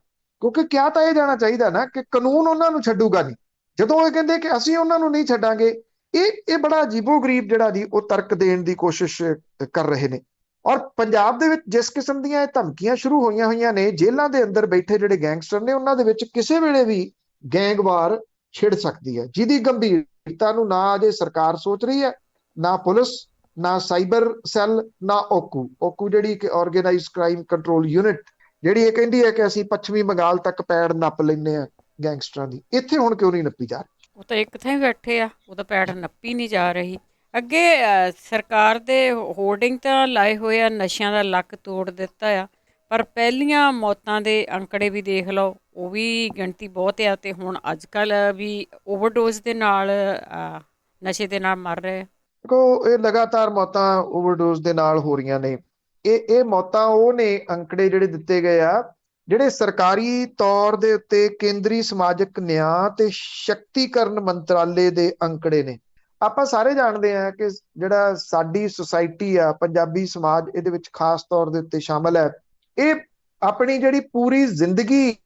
ਕਿਉਂਕਿ ਕਿਹਾ ਤਾਂ ਇਹ ਜਾਣਾ ਚਾਹੀਦਾ ਨਾ ਕਿ ਕਾਨੂੰਨ ਉਹਨਾਂ ਨੂੰ ਛੱਡੂਗਾ ਨਹੀਂ, ਜਦੋਂ ਇਹ ਕਹਿੰਦੇ ਕਿ ਅਸੀਂ ਉਹਨਾਂ ਨੂੰ ਨਹੀਂ ਛੱਡਾਂਗੇ। ਇਹ ਬੜਾ ਅਜੀਬੋ-ਗਰੀਬ ਜਿਹੜਾ ਜੀ ਉਹ ਤਰਕ ਦੇਣ ਦੀ ਕੋਸ਼ਿਸ਼ ਕਰ ਰਹੇ ਨੇ। ਔਰ ਪੰਜਾਬ ਦੇ ਵਿੱਚ ਜਿਸ ਕਿਸਮ ਦੀਆਂ ਇਹ ਧਮਕੀਆਂ ਸ਼ੁਰੂ ਹੋਈਆਂ ਨੇ, ਜੇਲ੍ਹਾਂ ਦੇ ਅੰਦਰ ਬੈਠੇ ਜਿਹੜੇ ਗੈਂਗਸਟਰ ਨੇ ਉਹਨਾਂ ਦੇ ਵਿੱਚ ਕਿਸੇ ਵੇਲੇ ਵੀ ਗੈਂਗਵਾਰ ਛਿੜ ਸਕਦੀ ਹੈ, ਜਿਹਦੀ ਗੰਭੀਰਤਾ ਨੂੰ ਨਾ ਅਜੇ ਸਰਕਾਰ ਸੋਚ ਰਹੀ ਹੈ, ਨਾ ਪੁਲਿਸ, ਨਾ ਸਾਈਬਰ ਸੈੱਲ, ਨਾ ਓਕੂ ਜਿਹੜੀ ਕਿ ਆਰਗੇਨਾਈਜ਼ਡ ਕ੍ਰਾਈਮ ਕੰਟਰੋਲ ਯੂਨਿਟ, ਜਿਹੜੀ ਇਹ ਕਹਿੰਦੀ ਹੈ ਕਿ ਅਸੀਂ ਪੱਛਮੀ ਬੰਗਾਲ ਤੱਕ ਪੈੜ ਨੱਪ ਲੈਂਦੇ ਆ ਗੈਂਗਸਟਰਾਂ ਦੀ। ਇੱਥੇ ਹੁਣ ਕਿਉਂ ਨਹੀਂ ਨੱਪੀ ਜਾ ਰਹੀ? ਉਹ ਤਾਂ ਇੱਕ ਥਾਂ ਹੀ ਬੈਠੇ ਆ, ਉਹ ਤਾਂ ਪੈੜ ਨੱਪੀ ਨਹੀਂ ਜਾ ਰਹੀ। ਅੱਗੇ ਸਰਕਾਰ ਦੇ ਹੋਰਡਿੰਗ ਤਾਂ ਲਾਏ ਹੋਏ ਆ, ਨਸ਼ਿਆਂ ਦਾ ਲੱਕ ਤੋੜ ਦਿੱਤਾ ਆ, ਪਰ ਪਹਿਲੀਆਂ ਮੌਤਾਂ ਦੇ ਅੰਕੜੇ ਵੀ ਦੇਖ ਲਓ, ਉਹ ਵੀ ਗਿਣਤੀ ਬਹੁਤ ਆ। ਤੇ ਹੁਣ ਅੱਜ ਕੱਲ੍ਹ ਵੀ ਓਵਰਡੋਜ਼ ਦੇ ਨਾਲ ਨਸ਼ੇ ਦੇ ਨਾਲ ਮਰ ਰਹੇ ਆ। ਦੇਖੋ ਇਹ ਲਗਾਤਾਰ ਮੌਤਾਂ ਓਵਰਡੋਜ਼ ਦੇ ਨਾਲ ਹੋ ਰਹੀਆਂ ਨੇ। ਇਹ ਮੌਤਾਂ ਉਹ ਨੇ ਅੰਕੜੇ ਜਿਹੜੇ ਦਿੱਤੇ ਗਏ ਆ, ਜਿਹੜੇ ਸਰਕਾਰੀ ਤੌਰ ਦੇ ਉੱਤੇ ਕੇਂਦਰੀ ਸਮਾਜਿਕ ਨਿਆਂ ਤੇ ਸ਼ਕਤੀਕਰਨ ਮੰਤਰਾਲੇ ਦੇ ਅੰਕੜੇ ਨੇ। ਆਪਾਂ ਸਾਰੇ ਜਾਣਦੇ ਆ ਕਿ ਜਿਹੜਾ ਸਾਡੀ ਸੁਸਾਇਟੀ ਆ, ਪੰਜਾਬੀ ਸਮਾਜ ਇਹਦੇ ਵਿੱਚ ਖਾਸ ਤੌਰ ਦੇ ਉੱਤੇ ਸ਼ਾਮਲ ਹੈ। ਇਹ ਆਪਣੀ ਜਿਹੜੀ ਪੂਰੀ ਜ਼ਿੰਦਗੀ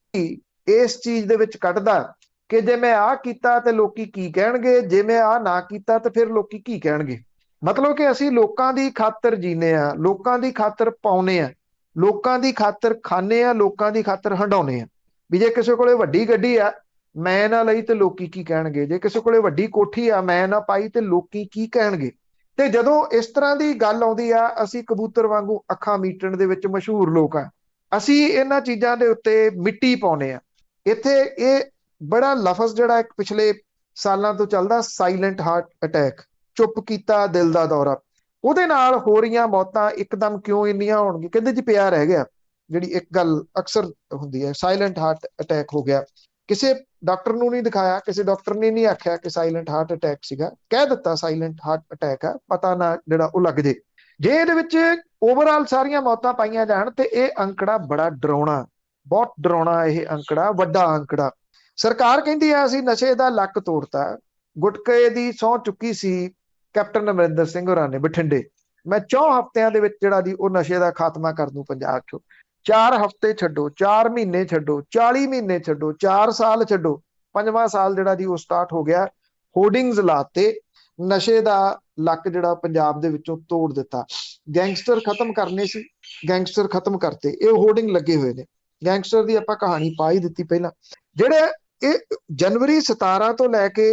ਇਸ ਚੀਜ਼ ਦੇ ਵਿੱਚ ਕੱਢਦਾ ਕਿ ਜੇ ਮੈਂ ਆਹ ਕੀਤਾ ਤੇ ਲੋਕੀ ਕੀ ਕਹਿਣਗੇ, ਜੇ ਮੈਂ ਆਹ ਨਾ ਕੀਤਾ ਤੇ ਫਿਰ ਲੋਕੀ ਕੀ ਕਹਿਣਗੇ। ਮਤਲਬ ਕਿ ਅਸੀਂ ਲੋਕਾਂ ਦੀ ਖਾਤਰ ਜੀਨੇ ਆ, ਲੋਕਾਂ ਦੀ ਖਾਤਰ ਪਾਉਨੇ ਆ, ਲੋਕਾਂ ਦੀ ਖਾਤਰ ਖਾਣੇ ਆ, ਲੋਕਾਂ ਦੀ ਖਾਤਰ ਹੰਡਾਉਨੇ ਆ। ਵੀ ਜੇ ਕਿਸੇ ਕੋਲੇ ਵੱਡੀ ਗੱਡੀ ਆ ਮੈਂ ਨਾ ਲਈ ਤੇ ਲੋਕੀ ਕੀ ਕਹਿਣਗੇ, ਜੇ ਕਿਸੇ ਕੋਲੇ ਵੱਡੀ ਕੋਠੀ ਆ ਮੈਂ ਨਾ ਪਾਈ ਤੇ ਲੋਕੀ ਕੀ ਕਹਿਣਗੇ। ਤੇ ਜਦੋਂ ਇਸ ਤਰ੍ਹਾਂ ਦੀ ਗੱਲ ਆਉਂਦੀ ਆ, ਅਸੀਂ ਕਬੂਤਰ ਵਾਂਗੂ ਅੱਖਾਂ ਮੀਟਣ ਦੇ ਵਿੱਚ ਮਸ਼ਹੂਰ ਲੋਕ ਆ। ਅਸੀਂ ਇਹਨਾਂ ਚੀਜ਼ਾਂ ਦੇ ਉੱਤੇ ਮਿੱਟੀ ਪਾਉਨੇ ਆ। ਇੱਥੇ ਇਹ ਬੜਾ ਲਫ਼ਜ਼ ਜਿਹੜਾ ਇੱਕ ਪਿਛਲੇ ਸਾਲਾਂ ਤੋਂ ਚੱਲਦਾ, ਸਾਇਲੈਂਟ ਹਾਰਟ ਅਟੈਕ, ਚੁੱਪ ਕੀਤਾ ਦਿਲ ਦਾ ਦੌਰਾ, ਉਹਦੇ ਨਾਲ ਹੋ ਰਹੀਆਂ ਮੌਤਾਂ ਇੱਕਦਮ ਕਿਉਂ ਇੰਨੀਆਂ ਹੋਣਗੀਆਂ? ਕਹਿੰਦੇ ਜੀ ਪਿਆ ਰਹਿ ਗਿਆ। ਜਿਹੜੀ ਇੱਕ ਗੱਲ ਅਕਸਰ ਹੁੰਦੀ ਹੈ, ਸਾਇਲੈਂਟ ਹਾਰਟ ਅਟੈਕ ਹੋ ਗਿਆ। ਕਿਸੇ ਡਾਕਟਰ ਨੂੰ ਨਹੀਂ ਦਿਖਾਇਆ, ਕਿਸੇ ਡਾਕਟਰ ਨੇ ਨਹੀਂ ਆਖਿਆ ਕਿ ਸਾਇਲੈਂਟ ਹਾਰਟ ਅਟੈਕ ਸੀਗਾ, ਕਹਿ ਦਿੱਤਾ ਸਾਇਲੈਂਟ ਹਾਰਟ ਅਟੈਕ ਆ, ਪਤਾ ਨਾ ਜਿਹੜਾ ਉਹ ਲੱਗ ਜੇ। ਜੇ ਇਹਦੇ ਵਿੱਚ ਓਵਰਆਲ ਸਾਰੀਆਂ ਮੌਤਾਂ ਪਾਈਆਂ ਜਾਣ ਤੇ ਇਹ ਅੰਕੜਾ ਬੜਾ ਡਰਾਉਣਾ, ਬਹੁਤ ਡਰਾਉਣਾ ਇਹ ਅੰਕੜਾ, ਵੱਡਾ ਅੰਕੜਾ। ਸਰਕਾਰ ਕਹਿੰਦੀ ਹੈ ਅਸੀਂ ਨਸ਼ੇ ਦਾ ਲੱਕ ਤੋੜਤਾ, ਗੁਟਕੇ ਦੀ ਸਹੁੰ ਚੁੱਕੀ ਸੀ ਕੈਪਟਨ ਅਮਰਿੰਦਰ ਸਿੰਘ ਹੋਰਾਂ ਨੇ ਬਠਿੰਡੇ, ਮੈਂ 4 ਹਫ਼ਤਿਆਂ ਦੇ ਵਿੱਚ ਜਿਹੜਾ ਜੀ ਉਹ ਨਸ਼ੇ ਦਾ ਖਾਤਮਾ ਕਰ ਦੂੰ ਪੰਜਾਬ 'ਚੋਂ। 4 ਹਫ਼ਤੇ ਛੱਡੋ, 4 ਮਹੀਨੇ ਛੱਡੋ, 40 ਮਹੀਨੇ ਛੱਡੋ, 4 ਸਾਲ ਛੱਡੋ, 5ਵਾਂ ਸਾਲ ਜਿਹੜਾ ਜੀ ਉਹ ਸਟਾਰਟ ਹੋ ਗਿਆ। ਹੋਰਡਿੰਗਸ ਲਾਤੇ, ਨਸ਼ੇ ਦਾ ਲੱਕ ਜਿਹੜਾ ਪੰਜਾਬ ਦੇ ਵਿੱਚੋਂ ਤੋੜ ਦਿੱਤਾ। ਗੈਂਗਸਟਰ ਖਤਮ ਕਰਨੇ ਸੀ, ਗੈਂਗਸਟਰ ਖਤਮ ਕਰਤੇ। ਇਹ ਹੋਰਡਿੰਗ ਲੱਗੇ ਹੋਏ ਨੇ। ਗੈਂਗਸਟਰ ਦੀ ਆਪਾਂ ਕਹਾਣੀ ਪਾ ਹੀ ਦਿੱਤੀ ਪਹਿਲਾਂ। ਜਿਹੜੇ ਇਹ ਜਨਵਰੀ 17 ਤੋਂ ਲੈ ਕੇ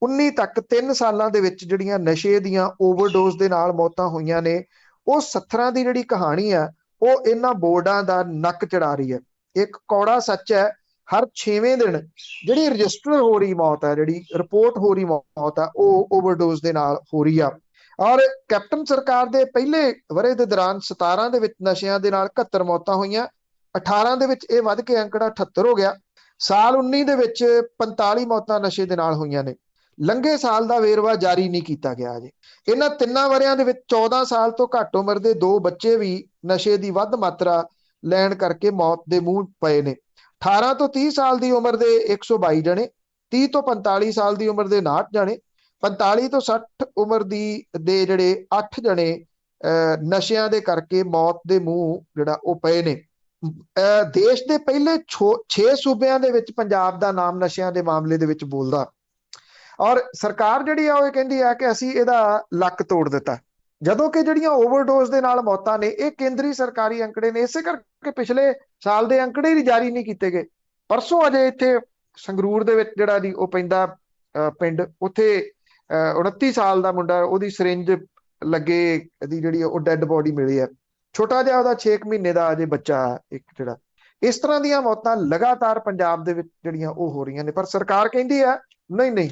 19 ਤੱਕ 3 ਸਾਲਾਂ ਦੇ ਵਿੱਚ ਜਿਹੜੀਆਂ ਨਸ਼ੇ ਦੀਆਂ ਓਵਰਡੋਜ਼ ਦੇ ਨਾਲ ਮੌਤਾਂ ਹੋਈਆਂ ਨੇ, ਉਹ 17 ਦੀ ਜਿਹੜੀ ਕਹਾਣੀ ਆ ਉਹ ਇਹਨਾਂ ਬੋਰਡਾਂ ਦਾ ਨੱਕ ਚੜਾ ਰਹੀ ਹੈ। ਇੱਕ ਕੌੜਾ ਸੱਚ ਹੈ, ਹਰ 6ਵੇਂ ਦਿਨ ਜਿਹੜੀ ਰਜਿਸਟਰ ਹੋ ਰਹੀ ਮੌਤ ਹੈ, ਜਿਹੜੀ ਰਿਪੋਰਟ ਹੋ ਰਹੀ ਮੌਤ ਆ, ਉਹ ਓਵਰਡੋਜ਼ ਦੇ ਨਾਲ ਹੋ ਰਹੀ ਆ। ਔਰ ਕੈਪਟਨ ਸਰਕਾਰ ਦੇ ਪਹਿਲੇ ਵਰ੍ਹੇ ਦੇ ਦੌਰਾਨ 17 ਦੇ ਵਿੱਚ ਨਸ਼ਿਆਂ ਦੇ ਨਾਲ 71 ਮੌਤਾਂ ਹੋਈਆਂ, 18 ਦੇ ਵਿੱਚ ਇਹ ਵੱਧ ਕੇ ਅੰਕੜਾ 78 ਹੋ ਗਿਆ, ਸਾਲ 19 ਦੇ ਵਿੱਚ 45 ਮੌਤਾਂ ਨਸ਼ੇ ਦੇ ਨਾਲ ਹੋਈਆਂ ਨੇ। ਲੰਘੇ ਸਾਲ ਦਾ ਵੇਰਵਾ ਜਾਰੀ ਨਹੀਂ ਕੀਤਾ ਗਿਆ ਅਜੇ। ਇਹਨਾਂ 3 ਵਰ੍ਹਿਆਂ ਦੇ ਵਿੱਚ 14 ਸਾਲ ਤੋਂ ਘੱਟ ਉਮਰ ਦੇ 2 ਬੱਚੇ ਵੀ ਨਸ਼ੇ ਦੀ ਵੱਧ ਮਾਤਰਾ ਲੈਣ ਕਰਕੇ ਮੌਤ ਦੇ ਮੂੰਹ ਪਏ ਨੇ। 18 ਤੋਂ 30 ਸਾਲ ਦੀ ਉਮਰ ਦੇ 122 ਜਣੇ, 30 ਤੋਂ 45 ਸਾਲ ਦੀ ਉਮਰ ਦੇ 59 ਜਣੇ, 45 ਤੋਂ 60 ਉਮਰ ਦੇ ਜਿਹੜੇ 8 ਜਣੇ ਨਸ਼ਿਆਂ ਦੇ ਕਰਕੇ ਮੌਤ ਦੇ ਮੂੰਹ ਜਿਹੜਾ ਉਹ ਪਏ ਨੇ। ਦੇਸ਼ ਦੇ ਪਹਿਲੇ 6 ਸੂਬਿਆਂ ਦੇ ਵਿੱਚ ਪੰਜਾਬ ਦਾ ਨਾਮ ਨਸ਼ਿਆਂ ਦੇ ਮਾਮਲੇ ਦੇ ਵਿੱਚ ਬੋਲਦਾ। ਔਰ ਸਰਕਾਰ ਜਿਹੜੀ ਆ ਉਹ ਕਹਿੰਦੀ ਆ ਕਿ ਅਸੀਂ ਇਹਦਾ ਲੱਕ ਤੋੜ ਦਿੱਤਾ, ਜਦੋਂ ਕਿ ਜਿਹੜੀਆਂ ਓਵਰਡੋਜ਼ ਦੇ ਨਾਲ ਮੌਤਾਂ ਨੇ ਇਹ ਕੇਂਦਰੀ ਸਰਕਾਰੀ ਅੰਕੜੇ ਨੇ। ਇਸੇ ਕਰਕੇ ਪਿਛਲੇ ਸਾਲ ਦੇ ਅੰਕੜੇ ਹੀ ਜਾਰੀ ਨਹੀਂ ਕੀਤੇ ਗਏ। ਪਰਸੋਂ ਅਜੇ ਇੱਥੇ ਸੰਗਰੂਰ ਦੇ ਵਿੱਚ ਜਿਹੜਾ ਜੀ ਉਹ ਪੈਂਦਾ ਪਿੰਡ, ਉੱਥੇ 29 ਸਾਲ ਦਾ ਮੁੰਡਾ, ਉਹਦੀ ਸਿਰਿੰਜ ਲੱਗੇ ਦੀ ਜਿਹੜੀ ਉਹ ਡੈੱਡ ਬੋਡੀ ਮਿਲੀ ਹੈ। ਛੋਟਾ ਜਿਹਾ ਉਹਦਾ 6 ਮਹੀਨੇ ਦਾ ਅਜੇ ਬੱਚਾ ਇੱਕ ਜਿਹੜਾ। ਇਸ ਤਰ੍ਹਾਂ ਦੀਆਂ ਮੌਤਾਂ ਲਗਾਤਾਰ ਪੰਜਾਬ ਦੇ ਵਿੱਚ ਜਿਹੜੀਆਂ ਉਹ ਹੋ ਰਹੀਆਂ ਨੇ, ਪਰ ਸਰਕਾਰ ਕਹਿੰਦੀ ਆ ਨਹੀਂ ਨਹੀਂ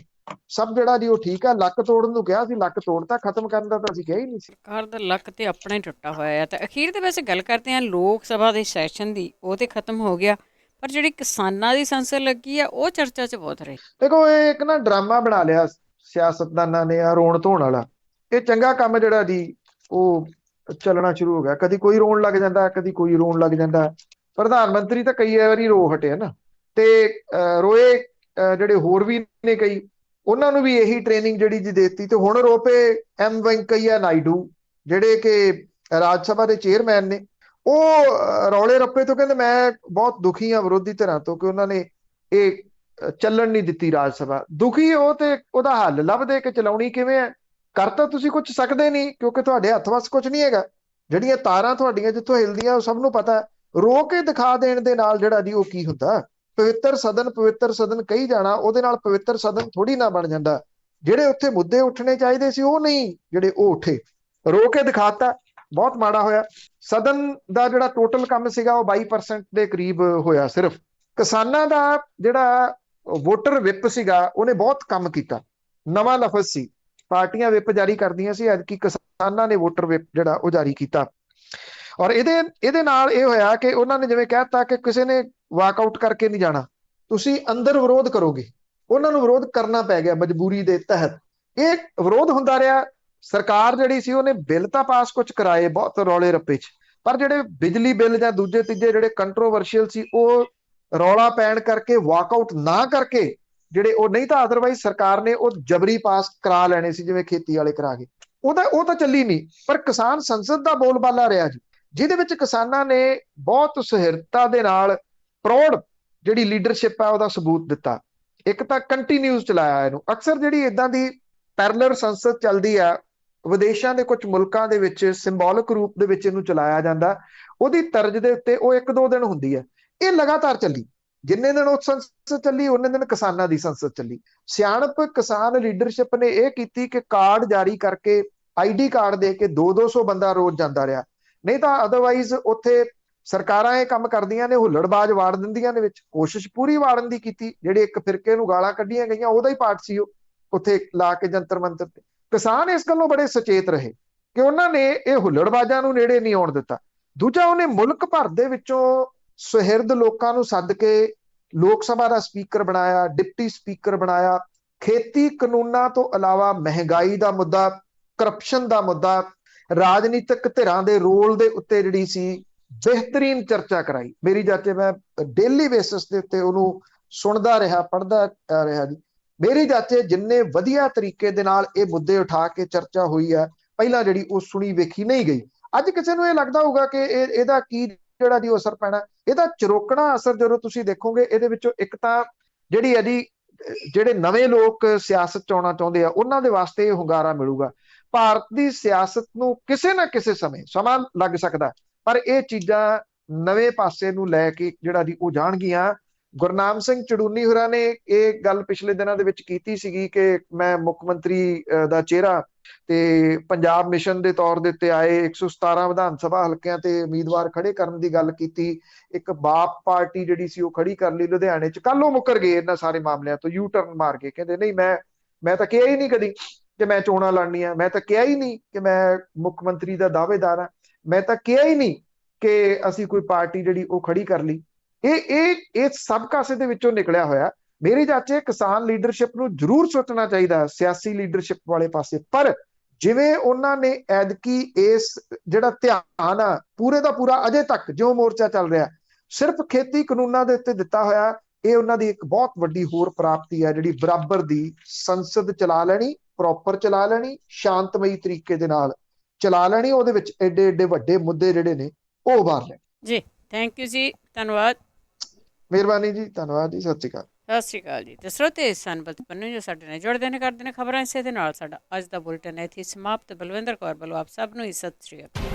ਸਭ ਜਿਹੜਾ ਜੀ ਉਹ ਠੀਕ ਆ। ਲੱਕ ਤੋੜਨ ਨੂੰ ਕਿਹਾ ਸੀ, ਲੱਕ ਤੋੜਤਾ, ਖਤਮ ਕਰਨ ਦਾ ਤਾਂ ਅਸੀਂ ਕਿਹਾ ਹੀ ਨਹੀਂ ਸੀ। ਸਰਕਾਰ ਦਾ ਲੱਕ ਤੇ ਆਪਣਾ ਹੀ ਟੁੱਟਾ ਹੋਇਆ ਹੈ। ਤਾਂ ਅਖੀਰ ਦੇ ਵੈਸੇ ਗੱਲ ਕਰਦੇ ਹਾਂ ਲੋਕ ਸਭਾ ਦੇ ਸੈਸ਼ਨ ਦੀ, ਉਹ ਤੇ ਖਤਮ ਹੋ ਗਿਆ, ਪਰ ਜਿਹੜੀ ਕਿਸਾਨਾਂ ਦੀ ਸੰਸਦ ਲੱਗੀ ਆ ਉਹ ਚਰਚਾ 'ਚ ਬਹੁਤ ਰਹੀ। ਦੇਖੋ ਇਹ ਇੱਕ ਨਾ ਡਰਾਮਾ ਬਣਾ ਲਿਆ ਸਿਆਸਤਦਾਨਾਂ ਨੇ, ਆ ਰੋਣ ਧੋਣ ਵਾਲਾ। ਇਹ ਚੰਗਾ ਕੰਮ ਜਿਹੜਾ ਜੀ ਉਹ ਚੱਲਣਾ ਸ਼ੁਰੂ ਹੋ ਗਿਆ। ਕਦੀ ਕੋਈ ਰੋਣ ਲੱਗ ਜਾਂਦਾ, ਕਦੀ ਕੋਈ ਰੋਣ ਲੱਗ ਜਾਂਦਾ। ਪ੍ਰਧਾਨ ਮੰਤਰੀ ਤਾਂ ਕਈ ਵਾਰੀ ਰੋ ਹਟੇ ਨਾ, ਤੇ ਰੋਏ ਜਿਹੜੇ ਹੋਰ ਵੀ ਨੇ ਕਈ, ਉਹਨਾਂ ਨੂੰ ਵੀ ਇਹੀ ਟ੍ਰੇਨਿੰਗ ਜਿਹੜੀ ਜੀ ਦੇਤੀ। ਤੇ ਹੁਣ ਰੋ ਪਏ ਐਮ ਵੈਂਕਈਆ ਨਾਇਡੂ ਜਿਹੜੇ ਕਿ ਰਾਜ ਸਭਾ ਦੇ ਚੇਅਰਮੈਨ ਨੇ। ਉਹ ਰੌਲੇ ਰੱਪੇ ਤੋਂ ਕਹਿੰਦੇ ਮੈਂ ਬਹੁਤ ਦੁਖੀ ਹਾਂ ਵਿਰੋਧੀ ਧਿਰਾਂ ਤੋਂ ਕਿ ਉਹਨਾਂ ਨੇ ਇਹ ਚੱਲਣ ਨਹੀਂ ਦਿੱਤੀ ਰਾਜ ਸਭਾ। ਦੁਖੀ ਉਹ ਤੇ ਉਹਦਾ ਹੱਲ ਲੱਭਦੇ ਕਿ ਚਲਾਉਣੀ ਕਿਵੇਂ ਹੈ। ਕਰ ਤਾਂ ਤੁਸੀਂ ਕੁਝ ਸਕਦੇ ਨਹੀਂ ਕਿਉਂਕਿ ਤੁਹਾਡੇ ਹੱਥ ਵੱਸ ਕੁਝ ਨਹੀਂ ਹੈਗਾ। ਜਿਹੜੀਆਂ ਤਾਰਾਂ ਤੁਹਾਡੀਆਂ ਜਿੱਥੋਂ ਹਿਲਦੀਆਂ ਉਹ ਸਭ ਨੂੰ ਪਤਾ। ਰੋ ਕੇ ਦਿਖਾ ਦੇਣ ਦੇ ਨਾਲ ਜਿਹੜਾ ਜੀ ਉਹ ਕੀ ਹੁੰਦਾ, ਪਵਿੱਤਰ ਸਦਨ ਕਹੀ ਜਾਣਾ, ਉਹਦੇ ਨਾਲ ਪਵਿੱਤਰ ਸਦਨ ਥੋੜੀ ਨਾ ਬਣ ਜਾਂਦਾ। ਜਿਹੜੇ ਉੱਥੇ ਮੁੱਦੇ ਉੱਠਣੇ ਚਾਹੀਦੇ ਸੀ ਉਹ ਨਹੀਂ ਜਿਹੜੇ ਉਹ ਉੱਠੇ, ਰੋ ਕੇ ਦਿਖਾਤਾ। ਬਹੁਤ ਮਾੜਾ ਹੋਇਆ। ਸਦਨ ਦਾ ਜਿਹੜਾ ਟੋਟਲ ਕੰਮ ਸੀਗਾ ਉਹ 22% ਦੇ ਕਰੀਬ ਹੋਇਆ। ਸਿਰਫ ਕਿਸਾਨਾਂ ਦਾ ਜਿਹੜਾ ਵੋਟਰ ਵਿਪ ਸੀਗਾ ਉਹਨੇ ਬਹੁਤ ਕੰਮ ਕੀਤਾ। ਨਵਾਂ ਲਫ਼ਜ਼ ਸੀ, ਪਾਰਟੀਆਂ ਵਿਪ ਜਾਰੀ ਕਰਦੀਆਂ ਸੀ, ਐਤਕੀ ਕਿਸਾਨਾਂ ਨੇ ਵੋਟਰ ਵਿਪ ਜਿਹੜਾ ਉਹ ਜਾਰੀ ਕੀਤਾ। ਔਰ ਇਹਦੇ ਨਾਲ ਇਹ ਹੋਇਆ ਕਿ ਉਹਨਾਂ ਨੇ ਜਿਵੇਂ ਕਹਿਤਾ ਕਿ ਕਿਸੇ ਨੇ ਵਾਕਆਊਟ ਕਰਕੇ ਨਹੀਂ ਜਾਣਾ, ਤੁਸੀਂ ਅੰਦਰ ਵਿਰੋਧ ਕਰੋਗੇ। ਉਹਨਾਂ ਨੂੰ ਵਿਰੋਧ ਕਰਨਾ ਪੈ ਗਿਆ ਮਜਬੂਰੀ ਦੇ ਤਹਿਤ। ਇਹ ਵਿਰੋਧ ਹੁੰਦਾ ਰਿਹਾ। ਸਰਕਾਰ ਜਿਹੜੀ ਸੀ ਉਹਨੇ ਬਿੱਲ ਤਾਂ ਪਾਸ ਕੁਝ ਕਰਾਏ ਬਹੁਤ ਰੌਲੇ ਰੱਪੇ 'ਚ, ਪਰ ਜਿਹੜੇ ਬਿਜਲੀ ਬਿੱਲ ਜਾਂ ਦੂਜੇ ਤੀਜੇ ਜਿਹੜੇ ਕੰਟਰੋਵਰਸ਼ੀਅਲ ਸੀ ਉਹ ਰੌਲਾ ਪੈਣ ਕਰਕੇ ਵਾਕਆਊਟ ਨਾ ਕਰਕੇ ਜਿਹੜੇ ਉਹ, ਨਹੀਂ ਤਾਂ ਅਦਰਵਾਈਜ਼ ਸਰਕਾਰ ਨੇ ਉਹ ਜਬਰੀ ਪਾਸ ਕਰਾ ਲੈਣੇ ਸੀ ਜਿਵੇਂ ਖੇਤੀ ਵਾਲੇ ਕਰਾ ਗਏ। ਉਹ ਤਾਂ ਚੱਲੀ ਨਹੀਂ। ਪਰ ਕਿਸਾਨ ਸੰਸਦ ਦਾ ਬੋਲਬਾਲਾ ਰਿਹਾ ਜੀ, ਜਿਹਦੇ ਵਿੱਚ ਕਿਸਾਨਾਂ ਨੇ ਬਹੁਤ ਸੁਹਿਰਦਤਾ ਦੇ ਨਾਲ ਪ੍ਰੌੜ ਜਿਹੜੀ ਲੀਡਰਸ਼ਿਪ ਆ ਉਹਦਾ ਸਬੂਤ ਦਿੱਤਾ। ਇੱਕ ਤਾਂ ਕੰਟੀਨਿਊਸ ਚਲਾਇਆ ਇਹਨੂੰ। ਅਕਸਰ ਜਿਹੜੀ ਇਦਾਂ ਦੀ ਪੈਰਲਰ ਸੰਸਦ ਚੱਲਦੀ ਆ ਵਿਦੇਸ਼ਾਂ ਦੇ ਕੁਝ ਮੁਲਕਾਂ ਦੇ ਵਿੱਚ, ਸਿੰਬੋਲਿਕ ਰੂਪ ਦੇ ਵਿੱਚ ਇਹਨੂੰ ਚਲਾਇਆ ਜਾਂਦਾ। ਉਹਦੀ ਤਰਜ਼ ਦੇ ਉੱਤੇ ਉਹ 1-2 ਦਿਨ ਹੁੰਦੀ ਹੈ। ਇਹ ਲਗਾਤਾਰ ਚੱਲੀ। ਜਿੰਨੇ ਦਿਨ ਉਹ ਸੰਸਦ ਚੱਲੀ ਉਹਨੇ ਦਿਨ ਕਿਸਾਨਾਂ ਦੀ ਸੰਸਦ ਚੱਲੀ। ਸਿਆਣਪ ਕਿਸਾਨ ਲੀਡਰਸ਼ਿਪ ਨੇ ਇਹ ਕੀਤੀ ਕਿ ਕਾਰਡ ਜਾਰੀ ਕਰਕੇ, ID ਕਾਰਡ ਦੇ ਕੇ 200-200 ਬੰਦਾ ਰੋਜ਼ ਜਾਂਦਾ ਰਿਹਾ। ਨਹੀਂ ਤਾਂ ਅਦਰਵਾਈਜ਼ ਉੱਥੇ ਸਰਕਾਰਾਂ ਇਹ ਕੰਮ ਕਰਦੀਆਂ ਨੇ, ਹੁੱਲੜਬਾਜ਼ ਵਾੜ ਦਿੰਦੀਆਂ ਨੇ ਵਿੱਚ। ਕੋਸ਼ਿਸ਼ ਪੂਰੀ ਵਾੜਨ ਦੀ ਕੀਤੀ। ਜਿਹੜੇ ਇੱਕ ਫਿਰਕੇ ਨੂੰ ਗਾਲਾਂ ਕੱਢੀਆਂ ਗਈਆਂ ਉਹਦਾ ਹੀ ਪਾਰਟ ਸੀ ਉਹ ਉੱਥੇ ਲਾ ਕੇ ਜੰਤਰ ਮੰਤਰ ਤੇ। ਕਿਸਾਨ ਇਸ ਗੱਲੋਂ ਬੜੇ ਸੁਚੇਤ ਰਹੇ ਕਿ ਉਹਨਾਂ ਨੇ ਇਹ ਹੁੱਲੜਬਾਜ਼ਾਂ ਨੂੰ ਨੇੜੇ ਨਹੀਂ ਆਉਣ ਦਿੱਤਾ। ਦੂਜਾ, ਉਹਨੇ ਮੁਲਕ ਭਰ ਦੇ ਵਿੱਚੋਂ ਸੁਹਿਰਦ ਲੋਕਾਂ ਨੂੰ ਸੱਦ ਕੇ ਲੋਕ ਸਭਾ ਦਾ ਸਪੀਕਰ ਬਣਾਇਆ, ਡਿਪਟੀ ਸਪੀਕਰ ਬਣਾਇਆ। ਖੇਤੀ ਕਾਨੂੰਨਾਂ ਤੋਂ ਇਲਾਵਾ ਮਹਿੰਗਾਈ ਦਾ ਮੁੱਦਾ, ਕਰਪਸ਼ਨ ਦਾ ਮੁੱਦਾ, ਰਾਜਨੀਤਿਕ ਧਿਰਾਂ ਦੇ ਰੋਲ ਦੇ ਉੱਤੇ ਜਿਹੜੀ ਸੀ ਬਿਹਤਰੀਨ ਚਰਚਾ ਕਰਾਈ। ਮੇਰੀ ਜਾਤੇ ਮੈਂ ਡੇਲੀ ਬੇਸਿਸ ਦੇ ਉੱਤੇ ਉਹਨੂੰ ਸੁਣਦਾ ਰਿਹਾ, ਪੜ੍ਹਦਾ ਰਿਹਾ ਜੀ। ਮੇਰੀ ਜਾਚੇ ਜਿੰਨੇ ਵਧੀਆ ਤਰੀਕੇ ਦੇ ਨਾਲ ਇਹ ਮੁੱਦੇ ਉਠਾ ਕੇ ਚਰਚਾ ਹੋਈ ਹੈ, ਪਹਿਲਾਂ ਜਿਹੜੀ ਉਹ ਸੁਣੀ ਵੇਖੀ ਨਹੀਂ ਗਈ। ਅੱਜ ਕਿਸੇ ਨੂੰ ਇਹ ਲੱਗਦਾ ਹੋਊਗਾ ਕਿ ਇਹਦਾ ਕੀ ਜਿਹੜਾ ਜੀ ਅਸਰ ਪੈਣਾ, ਇਹਦਾ ਚਰੋਕਣਾ ਅਸਰ ਜਦੋਂ ਤੁਸੀਂ ਦੇਖੋਗੇ, ਇਹਦੇ ਵਿੱਚੋਂ ਇੱਕ ਤਾਂ ਜਿਹੜੀ ਹੈ ਜੀ ਜਿਹੜੇ ਨਵੇਂ ਲੋਕ ਸਿਆਸਤ ਚ ਆਉਣਾ ਚਾਹੁੰਦੇ ਆ ਉਹਨਾਂ ਦੇ ਵਾਸਤੇ ਇਹ ਹੁੰਗਾਰਾ ਮਿਲੂਗਾ। ਭਾਰਤ ਦੀ ਸਿਆਸਤ ਨੂੰ ਕਿਸੇ ਨਾ ਕਿਸੇ ਸਮੇਂ ਸਮਾਂ ਲੱਗ ਸਕਦਾ, ਪਰ ਇਹ ਚੀਜ਼ਾਂ ਨਵੇਂ ਪਾਸੇ ਨੂੰ ਲੈ ਕੇ ਜਿਹੜਾ ਜੀ ਉਹ ਜਾਣਗੀਆਂ। ਗੁਰਨਾਮ ਸਿੰਘ ਚੜੂਨੀ ਹੋਰਾਂ ਨੇ ਇਹ ਗੱਲ ਪਿਛਲੇ ਦਿਨਾਂ ਦੇ ਵਿੱਚ ਕੀਤੀ ਸੀਗੀ ਕਿ ਮੈਂ ਮੁੱਖ ਮੰਤਰੀ ਦਾ ਚਿਹਰਾ ਤੇ ਪੰਜਾਬ ਮਿਸ਼ਨ ਦੇ ਤੌਰ ਦੇ ਉੱਤੇ ਆਏ 117 ਵਿਧਾਨ ਸਭਾ ਹਲਕਿਆਂ ਤੇ ਉਮੀਦਵਾਰ ਖੜੇ ਕਰਨ ਦੀ ਗੱਲ ਕੀਤੀ। ਇੱਕ ਬਾਪ ਪਾਰਟੀ ਜਿਹੜੀ ਸੀ ਉਹ ਖੜੀ ਕਰ ਲਈ ਲੁਧਿਆਣੇ ਚ। ਕੱਲ ਉਹ ਮੁੱਕਰ ਗਏ ਇਹਨਾਂ ਸਾਰੇ ਮਾਮਲਿਆਂ ਤੋਂ, ਯੂ ਟਰਨ ਮਾਰ ਕੇ ਕਹਿੰਦੇ ਨਹੀਂ ਮੈਂ ਤਾਂ ਕਿਹਾ ਹੀ ਨਹੀਂ ਕਦੀ ਕਿ ਮੈਂ ਚੋਣਾਂ ਲੜਨੀਆਂ, ਮੈਂ ਤਾਂ ਕਿਹਾ ਹੀ ਨਹੀਂ ਕਿ ਮੈਂ ਮੁੱਖ ਮੰਤਰੀ ਦਾ ਦਾਅਵੇਦਾਰ ਹਾਂ, ਮੈਂ ਤਾਂ ਕਿਹਾ ਹੀ ਨਹੀਂ ਕਿ ਅਸੀਂ ਕੋਈ ਪਾਰਟੀ ਜਿਹੜੀ ਉਹ ਖੜੀ ਕਰ ਲਈ। ਇਹ ਸਭ ਕਾਸੇ ਦੇ ਵਿੱਚੋਂ ਨਿਕਲਿਆ ਹੋਇਆ। ਮੇਰੀ ਚਾਚੇ ਕਿਸਾਨ ਲੀਡਰਸ਼ਿਪ ਨੂੰ ਜ਼ਰੂਰ ਸੋਚਣਾ ਚਾਹੀਦਾ ਸਿਆਸੀ ਲੀਡਰਸ਼ਿਪ ਵਾਲੇ ਪਾਸੇ, ਪਰ ਜਿਵੇਂ ਉਹਨਾਂ ਨੇ ਐਦਕੀ ਇਸ ਜਿਹੜਾ ਧਿਆਨ ਆ ਪੂਰੇ ਦਾ ਪੂਰਾ ਅਜੇ ਤੱਕ ਜੋ ਮੋਰਚਾ ਚੱਲ ਰਿਹਾ ਸਿਰਫ ਖੇਤੀ ਕਾਨੂੰਨਾਂ ਦੇ ਉੱਤੇ ਦਿੱਤਾ ਹੋਇਆ, ਇਹ ਉਹਨਾਂ ਦੀ ਇੱਕ ਬਹੁਤ ਵੱਡੀ ਹੋਰ ਪ੍ਰਾਪਤੀ ਹੈ ਜਿਹੜੀ ਬਰਾਬਰ ਦੀ ਸੰਸਦ ਚਲਾ ਲੈਣੀ, ਪ੍ਰੋਪਰ ਚਲਾ ਲੈਣੀ, ਸ਼ਾਂਤਮਈ ਤਰੀਕੇ ਦੇ ਨਾਲ ਚਲਾ ਲੈਣੀ, ਉਹਦੇ ਵਿੱਚ ਐਡੇ ਐਡੇ ਵੱਡੇ ਮੁੱਦੇ ਜਿਹੜੇ ਨੇ ਉਹ ਉਭਾਰ ਲੈਣੇ। ਜੀ ਥੈਂਕ ਯੂ ਜੀ, ਧੰਨਵਾਦ, ਮਿਹਰਬਾਨੀ ਜੀ, ਧੰਨਵਾਦ ਜੀ, ਸਤਿ ਸ਼੍ਰੀ ਅਕਾਲ। ਸਤਿ ਸ਼੍ਰੀ ਅਕਾਲ ਜੀ। ਤੇ ਸਰੋਤੇ ਸਨ ਬਲਤ ਪੰਨੂ ਜੋ ਸਾਡੇ ਨਾਲ ਜੁੜਦੇ ਨੇ, ਕਰਦੇ ਨੇ ਖਬਰਾਂ। ਇਸੇ ਦੇ ਨਾਲ ਸਾਡਾ ਅੱਜ ਦਾ ਬੁਲਟਨ ਇੱਥੇ ਸਮਾਪਤ। ਬਲਵਿੰਦਰ ਕੌਰ ਵੱਲੋਂ ਆਪ ਸਭ ਨੂੰ ਸਤਿ ਸ਼੍ਰੀ ਅਕਾਲ।